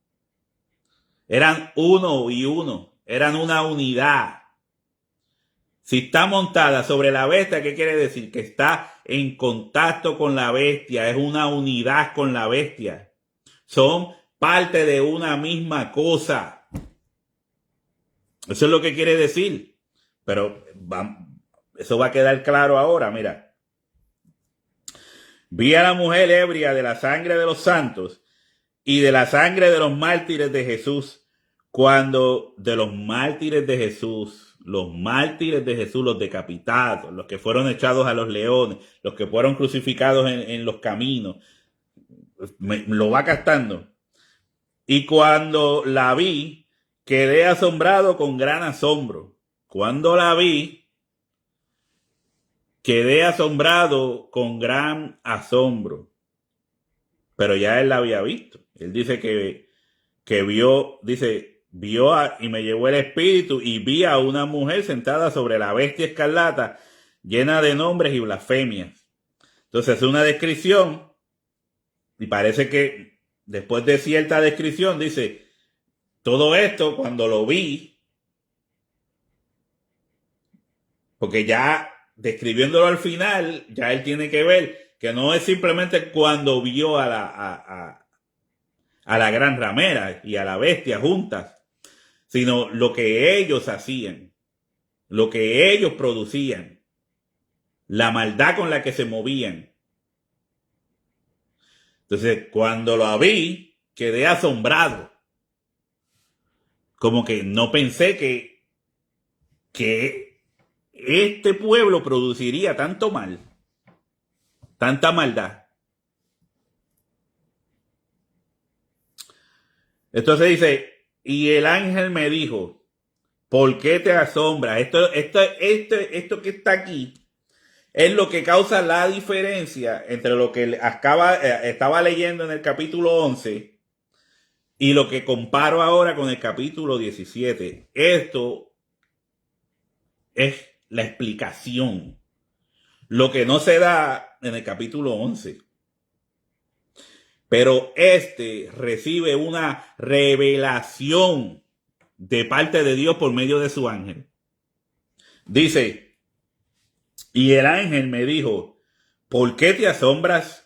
Eran uno y uno. Eran una unidad. Si está montada sobre la bestia, ¿qué quiere decir? Que está en contacto con la bestia. Es una unidad con la bestia. Son parte de una misma cosa. Eso es lo que quiere decir. Pero eso va a quedar claro ahora, mira. Vi a la mujer ebria de la sangre de los santos y de la sangre de los mártires de Jesús. Cuando de los mártires de Jesús, los decapitados, los que fueron echados a los leones, los que fueron crucificados en los caminos, lo va captando. Y cuando la vi, quedé asombrado con gran asombro. Cuando la vi, quedé asombrado con gran asombro. Pero ya él la había visto. Él dice que vio, y me llevó el espíritu y vi a una mujer sentada sobre la bestia escarlata, llena de nombres y blasfemias. Entonces es una descripción y parece que después de cierta descripción dice: todo esto cuando lo vi, porque ya describiéndolo al final, ya él tiene que ver que no es simplemente cuando vio a la gran ramera y a la bestia juntas, sino lo que ellos hacían, lo que ellos producían, la maldad con la que se movían. Entonces, cuando lo vi, quedé asombrado como que no pensé que este pueblo produciría tanto mal, tanta maldad. Entonces dice, y el ángel me dijo, ¿por qué te asombras? Esto que está aquí es lo que causa la diferencia entre lo que estaba leyendo en el capítulo 11 y lo que comparo ahora con el capítulo 17. Esto es la explicación. Lo que no se da en el capítulo 11. Pero este recibe una revelación de parte de Dios por medio de su ángel. Dice, y el ángel me dijo, ¿por qué te asombras?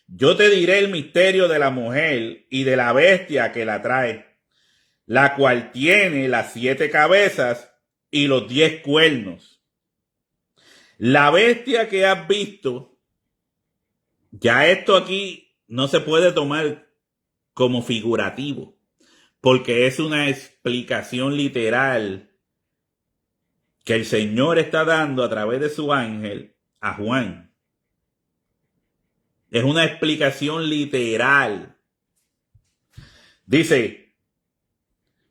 Yo te diré el misterio de la mujer y de la bestia que la trae, la cual tiene las 7 cabezas y los 10 cuernos. La bestia que has visto, ya esto aquí no se puede tomar como figurativo, porque es una explicación literal que el Señor está dando a través de su ángel a Juan. Es una explicación literal. Dice,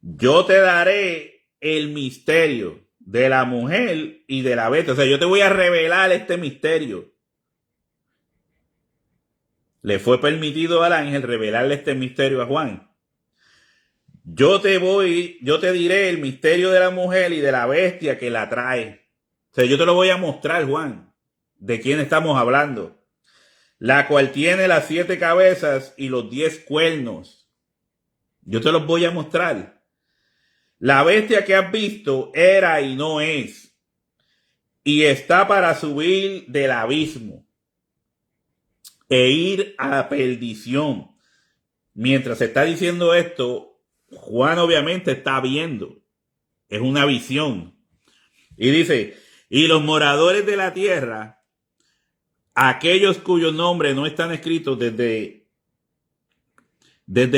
yo te daré el misterio de la mujer y de la bestia. O sea, yo te voy a revelar este misterio. Le fue permitido al ángel revelarle este misterio a Juan. Yo te diré el misterio de la mujer y de la bestia que la trae. O sea, yo te lo voy a mostrar, Juan, de quién estamos hablando. La cual tiene las 7 cabezas y los 10 cuernos. Yo te los voy a mostrar. La bestia que has visto era y no es, y está para subir del abismo e ir a la perdición. Mientras se está diciendo esto, Juan obviamente está viendo. Es una visión. Y dice, y los moradores de la tierra, aquellos cuyos nombres no están escritos desde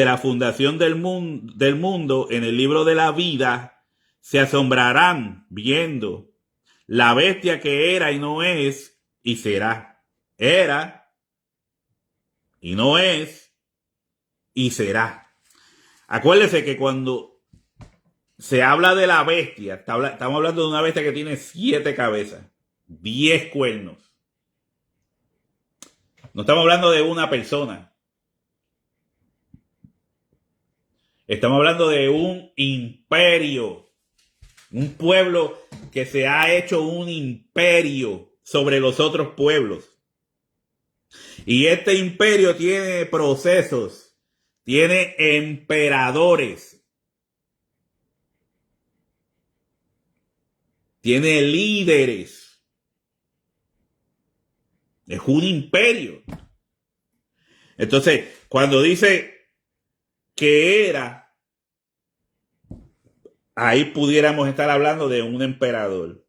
la fundación del mundo en el libro de la vida, se asombrarán viendo la bestia que era y no es y será. Era y no es y será. Acuérdese que cuando se habla de la bestia, estamos hablando de una bestia que tiene 7 cabezas, 10 cuernos. No estamos hablando de una persona. Estamos hablando de un imperio. Un pueblo que se ha hecho un imperio sobre los otros pueblos. Y este imperio tiene procesos. Tiene emperadores. Tiene líderes. Es un imperio. Entonces, cuando dice que era, ahí pudiéramos estar hablando de un emperador.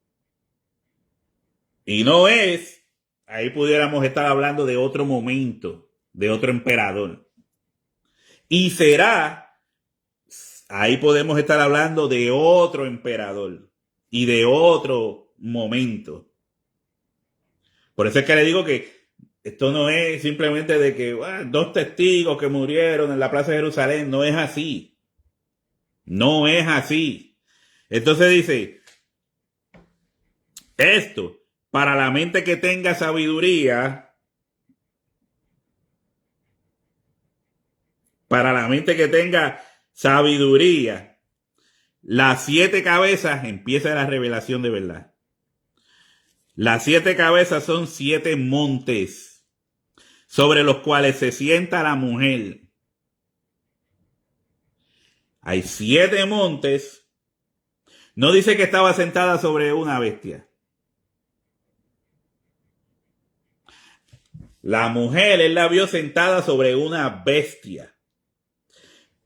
Y no es, ahí pudiéramos estar hablando de otro momento, de otro emperador. Y será, ahí podemos estar hablando de otro emperador y de otro momento. Por eso es que le digo que esto no es simplemente de que 2 testigos que murieron en la plaza de Jerusalén. No es así. No es así. Entonces dice, esto, para la mente que tenga sabiduría, las 7 cabezas empieza la revelación de verdad. Las 7 cabezas son 7 montes sobre los cuales se sienta la mujer. Hay 7 montes. No dice que estaba sentada sobre una bestia. La mujer, él la vio sentada sobre una bestia.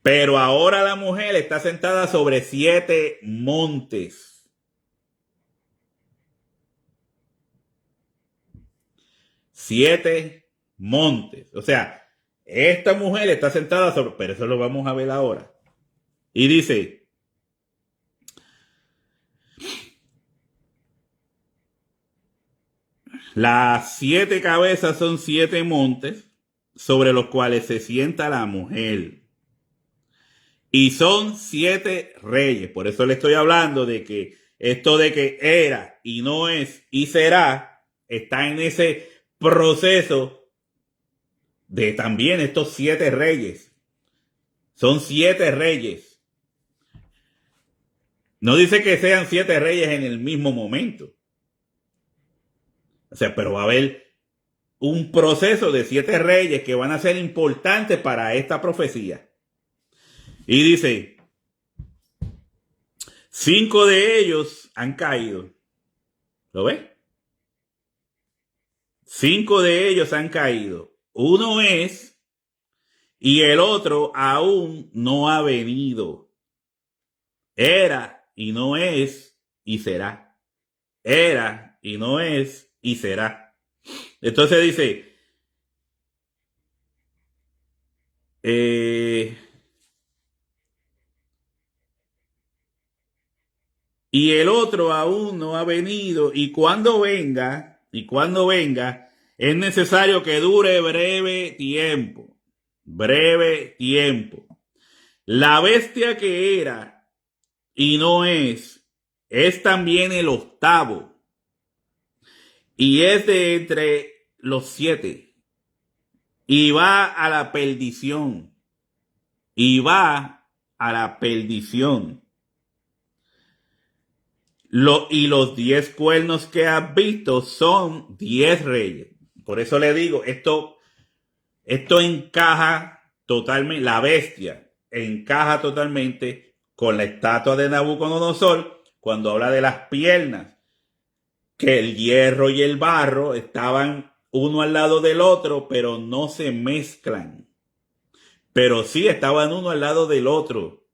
Pero ahora la mujer está sentada sobre 7 montes. 7 montes. O sea, esta mujer está sentada sobre, pero eso lo vamos a ver ahora. Y dice, Las 7 cabezas son 7 montes sobre los cuales se sienta la mujer. Y son 7 reyes. Por eso le estoy hablando de que esto de que era y no es y será, está en ese proceso de también estos 7 reyes. Son 7 reyes. No dice que sean 7 reyes en el mismo momento. O sea, pero va a haber un proceso de 7 reyes que van a ser importantes para esta profecía. Y dice, 5 de ellos han caído. ¿Lo ves? 5 de ellos han caído. Uno es y el otro aún no ha venido. Era y no es y será. Era y no es y será. Entonces dice, y el otro aún no ha venido, y cuando venga, es necesario que dure breve tiempo. Breve tiempo. La bestia que era y no es también el octavo, y es de entre los 7, y va a la perdición. Y va a la perdición. Y los 10 cuernos que has visto son 10 reyes. Por eso le digo, esto encaja totalmente, la bestia encaja totalmente con la estatua de Nabucodonosor cuando habla de las piernas, que el hierro y el barro estaban uno al lado del otro, pero no se mezclan. Pero sí estaban uno al lado del otro.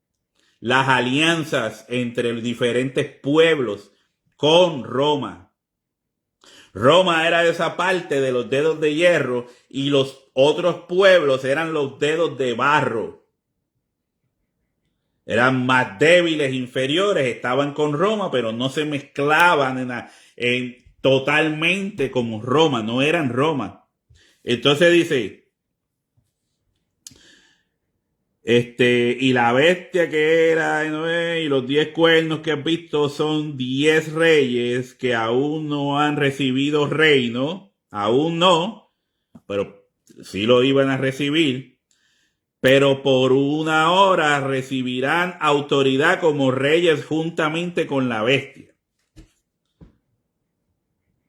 Las alianzas entre los diferentes pueblos con Roma. Roma era esa parte de los dedos de hierro y los otros pueblos eran los dedos de barro. Eran más débiles, inferiores, estaban con Roma, pero no se mezclaban totalmente como Roma, no eran Roma. Entonces dice, y la bestia que era, y los 10 cuernos que has visto son 10 reyes que aún no han recibido reino, aún no, pero sí lo iban a recibir, pero por una hora recibirán autoridad como reyes juntamente con la bestia.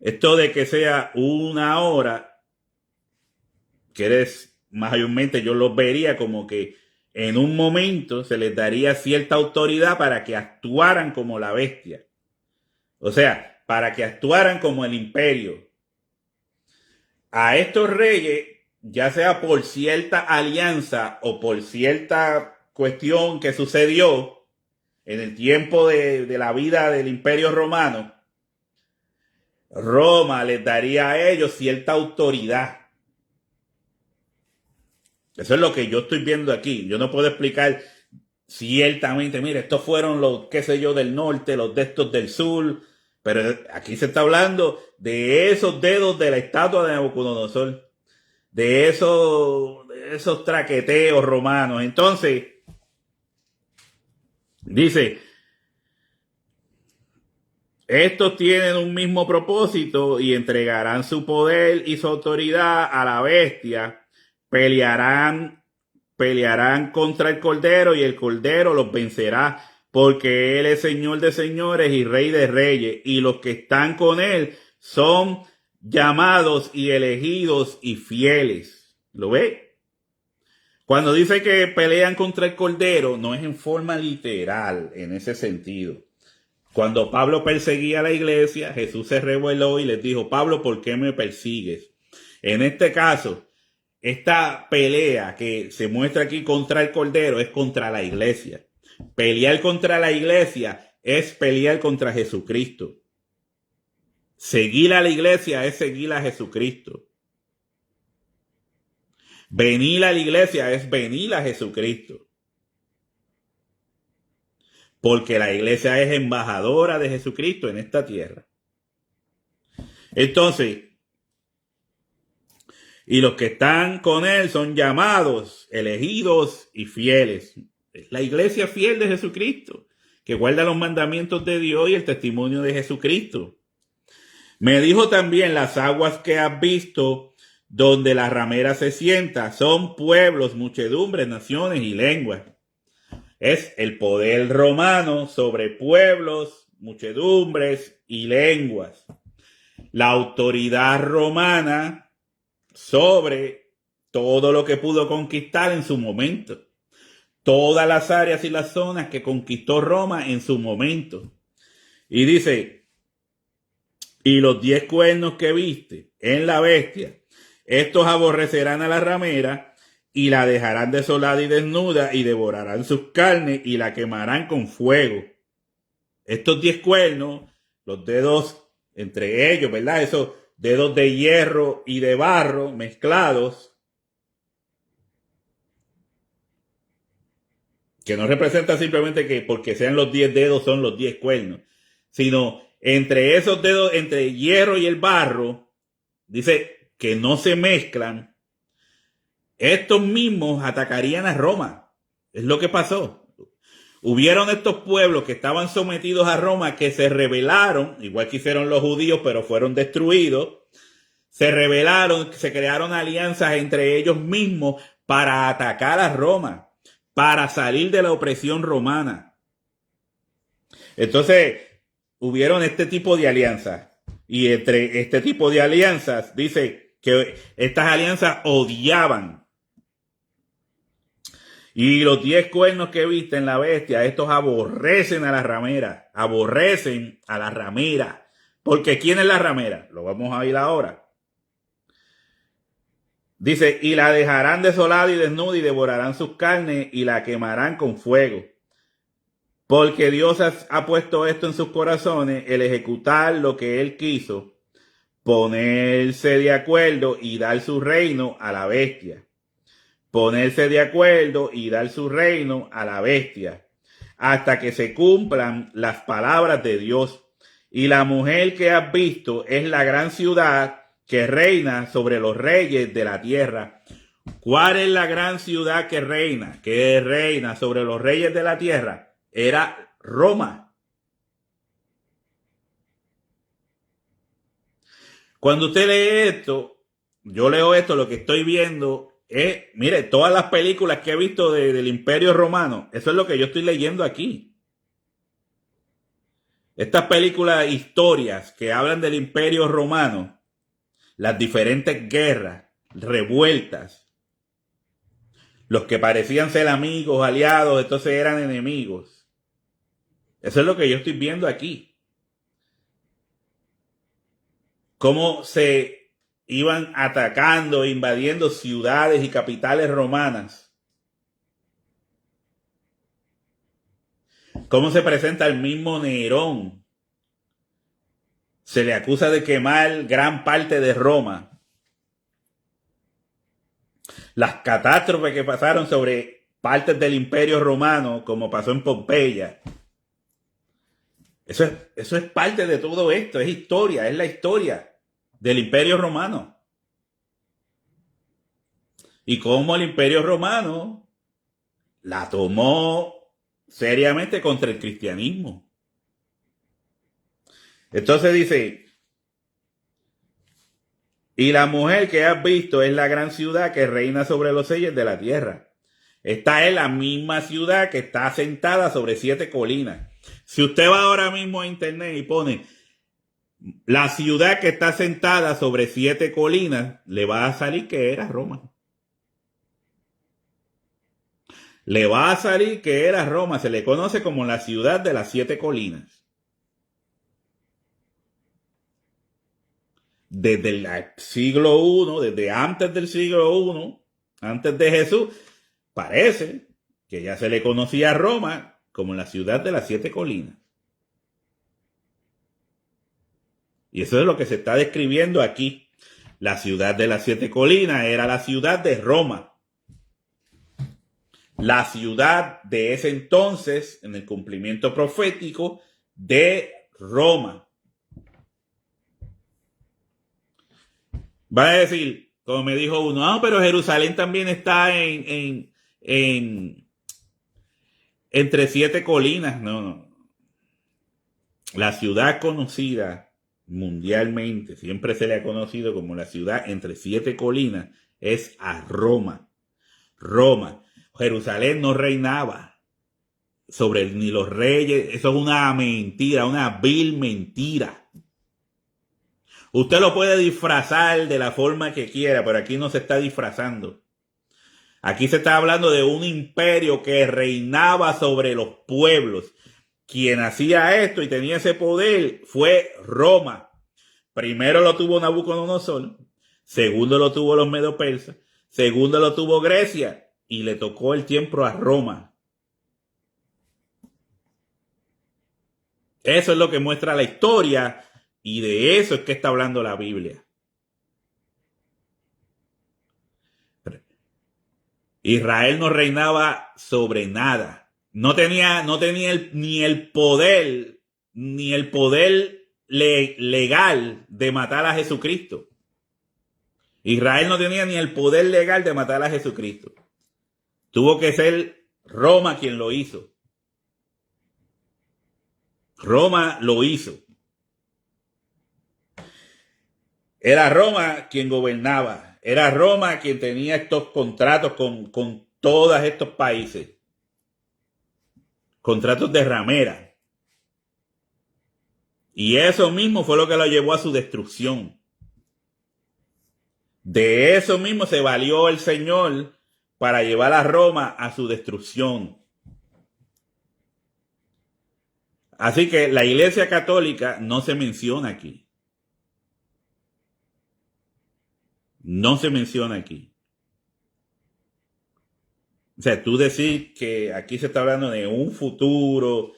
Esto de que sea una hora, que mayormente yo lo vería como que en un momento se les daría cierta autoridad para que actuaran como la bestia. O sea, para que actuaran como el imperio. A estos reyes, ya sea por cierta alianza o por cierta cuestión que sucedió en el tiempo de la vida del imperio romano, Roma les daría a ellos cierta autoridad. Eso es lo que yo estoy viendo aquí. Yo no puedo explicar ciertamente, mire, estos fueron los, qué sé yo, del norte, los de estos del sur, pero aquí se está hablando de esos dedos de la estatua de Nabucodonosor, de esos traqueteos romanos. Entonces, dice, estos tienen un mismo propósito y entregarán su poder y su autoridad a la bestia, pelearán contra el Cordero y el Cordero los vencerá, porque Él es Señor de señores y Rey de reyes, y los que están con Él son llamados y elegidos y fieles. ¿Lo ve? Cuando dice que pelean contra el Cordero, no es en forma literal en ese sentido. Cuando Pablo perseguía a la iglesia, Jesús se reveló y les dijo, Pablo, ¿por qué me persigues? En este caso, esta pelea que se muestra aquí contra el Cordero es contra la iglesia. Pelear contra la iglesia es pelear contra Jesucristo. Seguir a la iglesia es seguir a Jesucristo. Venir a la iglesia es venir a Jesucristo. Porque la iglesia es embajadora de Jesucristo en esta tierra. Entonces, Y los que están con él son llamados, elegidos y fieles. Es la iglesia fiel de Jesucristo, que guarda los mandamientos de Dios y el testimonio de Jesucristo. Me dijo también: las aguas que has visto, donde la ramera se sienta, son pueblos, muchedumbres, naciones y lenguas. Es el poder romano sobre pueblos, muchedumbres y lenguas. La autoridad romana sobre todo lo que pudo conquistar en su momento. Todas las áreas y las zonas que conquistó Roma en su momento. Y dice: y los 10 cuernos que viste en la bestia, estos aborrecerán a la ramera y la dejarán desolada y desnuda y devorarán sus carnes y la quemarán con fuego. Estos 10 cuernos, los dedos entre ellos, ¿verdad? Esos dedos de hierro y de barro mezclados, que no representa simplemente que porque sean los 10 dedos son los 10 cuernos, sino entre esos dedos, entre hierro y el barro, dice que no se mezclan. Estos mismos atacarían a Roma. Es lo que pasó. Hubieron estos pueblos que estaban sometidos a Roma que se rebelaron, igual que hicieron los judíos, pero fueron destruidos. Se rebelaron, se crearon alianzas entre ellos mismos para atacar a Roma, para salir de la opresión romana. Entonces, hubieron este tipo de alianzas. Y entre este tipo de alianzas, dice que estas alianzas odiaban. Y los 10 cuernos que viste en la bestia, estos aborrecen a la ramera. Aborrecen a la ramera. Porque ¿quién es la ramera? Lo vamos a ver ahora. Dice: y la dejarán desolada y desnuda y devorarán sus carnes y la quemarán con fuego. Porque Dios ha puesto esto en sus corazones, el ejecutar lo que Él quiso, ponerse de acuerdo y dar su reino a la bestia. Ponerse de acuerdo y dar su reino a la bestia, hasta que se cumplan las palabras de Dios. Y la mujer que has visto es la gran ciudad que reina sobre los reyes de la tierra. ¿Cuál es la gran ciudad que reina sobre los reyes de la tierra? Era Roma. Cuando usted lee esto, yo leo esto, lo que estoy viendo es, mire, todas las películas que he visto del Imperio Romano, eso es lo que yo estoy leyendo aquí. Estas películas, historias que hablan del Imperio Romano, las diferentes guerras, revueltas, los que parecían ser amigos, aliados, entonces eran enemigos. Eso es lo que yo estoy viendo aquí. Cómo se iban atacando, invadiendo ciudades y capitales romanas. Cómo se presenta el mismo Nerón. Se le acusa de quemar gran parte de Roma. Las catástrofes que pasaron sobre partes del Imperio Romano, como pasó en Pompeya. Eso es parte de todo esto, es historia, es la historia del Imperio Romano. Y cómo el Imperio Romano la tomó seriamente contra el cristianismo. Entonces dice: y la mujer que has visto es la gran ciudad que reina sobre los reyes de la tierra. Esta es la misma ciudad que está asentada sobre 7 colinas. Si usted va ahora mismo a internet y pone la ciudad que está asentada sobre 7 colinas, le va a salir que era Roma. Le va a salir que era Roma. Se le conoce como la ciudad de las 7 colinas. Desde el siglo I, desde antes del siglo I, antes de Jesús, parece que ya se le conocía a Roma como la ciudad de las 7 colinas. Y eso es lo que se está describiendo aquí. La ciudad de las 7 colinas era la ciudad de Roma. La ciudad de ese entonces, en el cumplimiento profético, de Roma. Va a decir, Como me dijo uno, pero Jerusalén también está entre 7 colinas. No, no. La ciudad conocida mundialmente, siempre se le ha conocido como la ciudad entre 7 colinas, es a Roma. Roma. Jerusalén no reinaba sobre ni los reyes. Eso es una mentira, una vil mentira. Usted lo puede disfrazar de la forma que quiera, pero aquí no se está disfrazando. Aquí se está hablando de un imperio que reinaba sobre los pueblos. Quien hacía esto y tenía ese poder fue Roma. Primero lo tuvo Nabucodonosor, segundo lo tuvo los medo-persas, segundo lo tuvo Grecia y le tocó el tiempo a Roma. Eso es lo que muestra la historia y de eso es que está hablando la Biblia. Israel no reinaba sobre nada. No tenía ni el poder legal de matar a Jesucristo. Israel no tenía ni el poder legal de matar a Jesucristo. Tuvo que ser Roma quien lo hizo. Roma lo hizo. Era Roma quien gobernaba. Era Roma quien tenía estos contratos con todos estos países. Contratos de ramera. Y eso mismo fue lo que lo llevó a su destrucción. De eso mismo se valió el Señor para llevar a Roma a su destrucción. Así que la Iglesia Católica no se menciona aquí. No se menciona aquí. O sea, tú decir que aquí se está hablando de un futuro,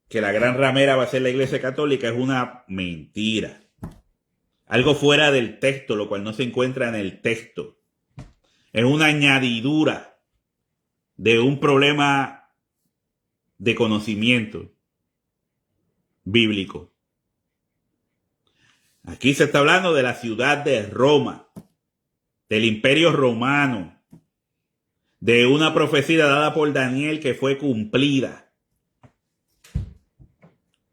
que la gran ramera va a ser la Iglesia Católica, es una mentira. Algo fuera del texto, lo cual no se encuentra en el texto. Es una añadidura de un problema de conocimiento bíblico. Aquí se está hablando de la ciudad de Roma, del Imperio Romano, de una profecía dada por Daniel que fue cumplida.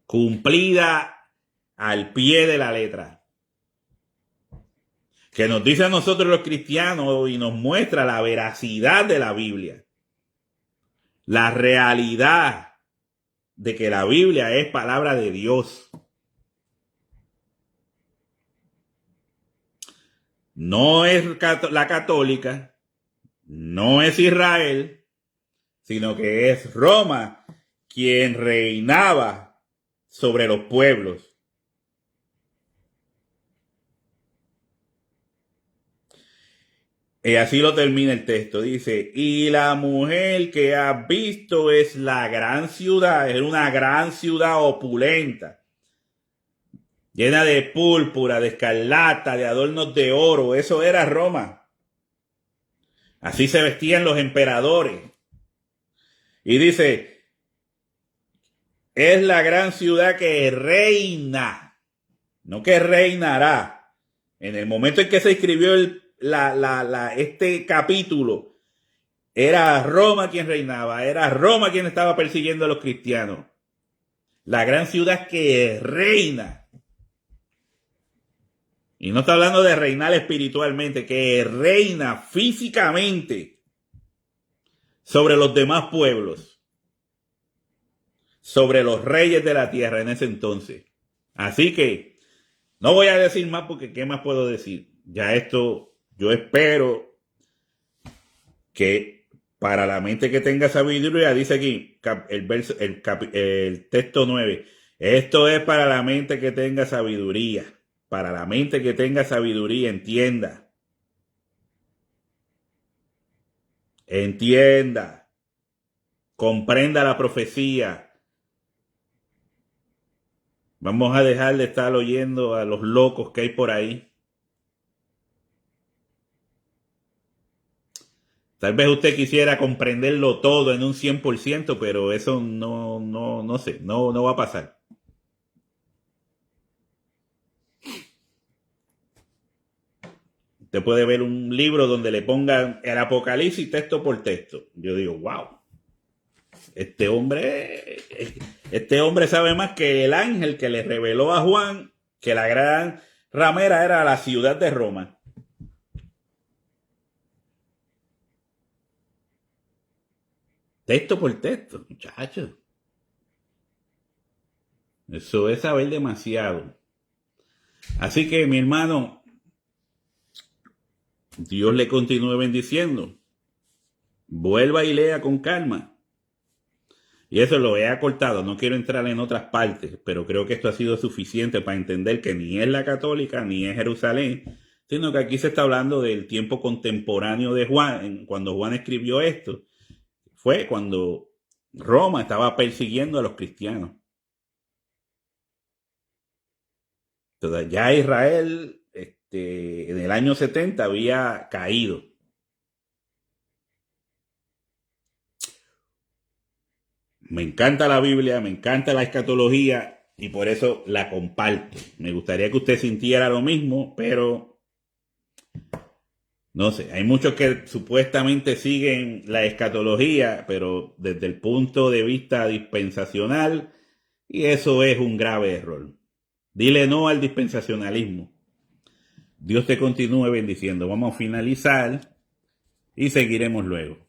Cumplida al pie de la letra. Que nos dice a nosotros los cristianos y nos muestra la veracidad de la Biblia. La realidad de que la Biblia es palabra de Dios. No es la católica, no es Israel, sino que es Roma quien reinaba sobre los pueblos. Y así lo termina el texto. Dice, y la mujer que has visto es la gran ciudad, es una gran ciudad opulenta, llena de púrpura, de escarlata, de adornos de oro. Eso era Roma. Así se vestían los emperadores. Y dice, es la gran ciudad que reina, no que reinará. En el momento en que se escribió este capítulo, era Roma quien reinaba, era Roma quien estaba persiguiendo a los cristianos. La gran ciudad que reina. Y no está hablando de reinar espiritualmente, que reina físicamente sobre los demás pueblos, sobre los reyes de la tierra en ese entonces. Así que no voy a decir más porque ¿qué más puedo decir? Ya esto, yo espero que para la mente que tenga sabiduría, dice aquí el texto 9, esto es para la mente que tenga sabiduría. Para la mente que tenga sabiduría, entienda. Entienda. Comprenda la profecía. Vamos a dejar de estar oyendo a los locos que hay por ahí. Tal vez usted quisiera comprenderlo todo en un 100%, pero eso no sé, no va a pasar. Usted puede ver un libro donde le pongan el Apocalipsis texto por texto. Yo digo, wow, este hombre, este hombre sabe más que el ángel que le reveló a Juan que la gran ramera era la ciudad de Roma. Texto por texto, muchachos. Eso es saber demasiado. Así que, mi hermano, Dios le continúe bendiciendo. Vuelva y lea con calma. Y eso lo he acortado, no quiero entrar en otras partes, pero creo que esto ha sido suficiente para entender que ni es la católica ni es Jerusalén, sino que aquí se está hablando del tiempo contemporáneo de Juan. Cuando Juan escribió esto, fue cuando Roma estaba persiguiendo a los cristianos. Entonces ya Israel en el año 70 había caído. Me encanta la Biblia, me encanta la escatología y por eso la comparto. Me gustaría que usted sintiera lo mismo, pero no sé, hay muchos que supuestamente siguen la escatología, pero desde el punto de vista dispensacional, y eso es un grave error. Dile no al dispensacionalismo. Dios te continúe bendiciendo. Vamos a finalizar y seguiremos luego.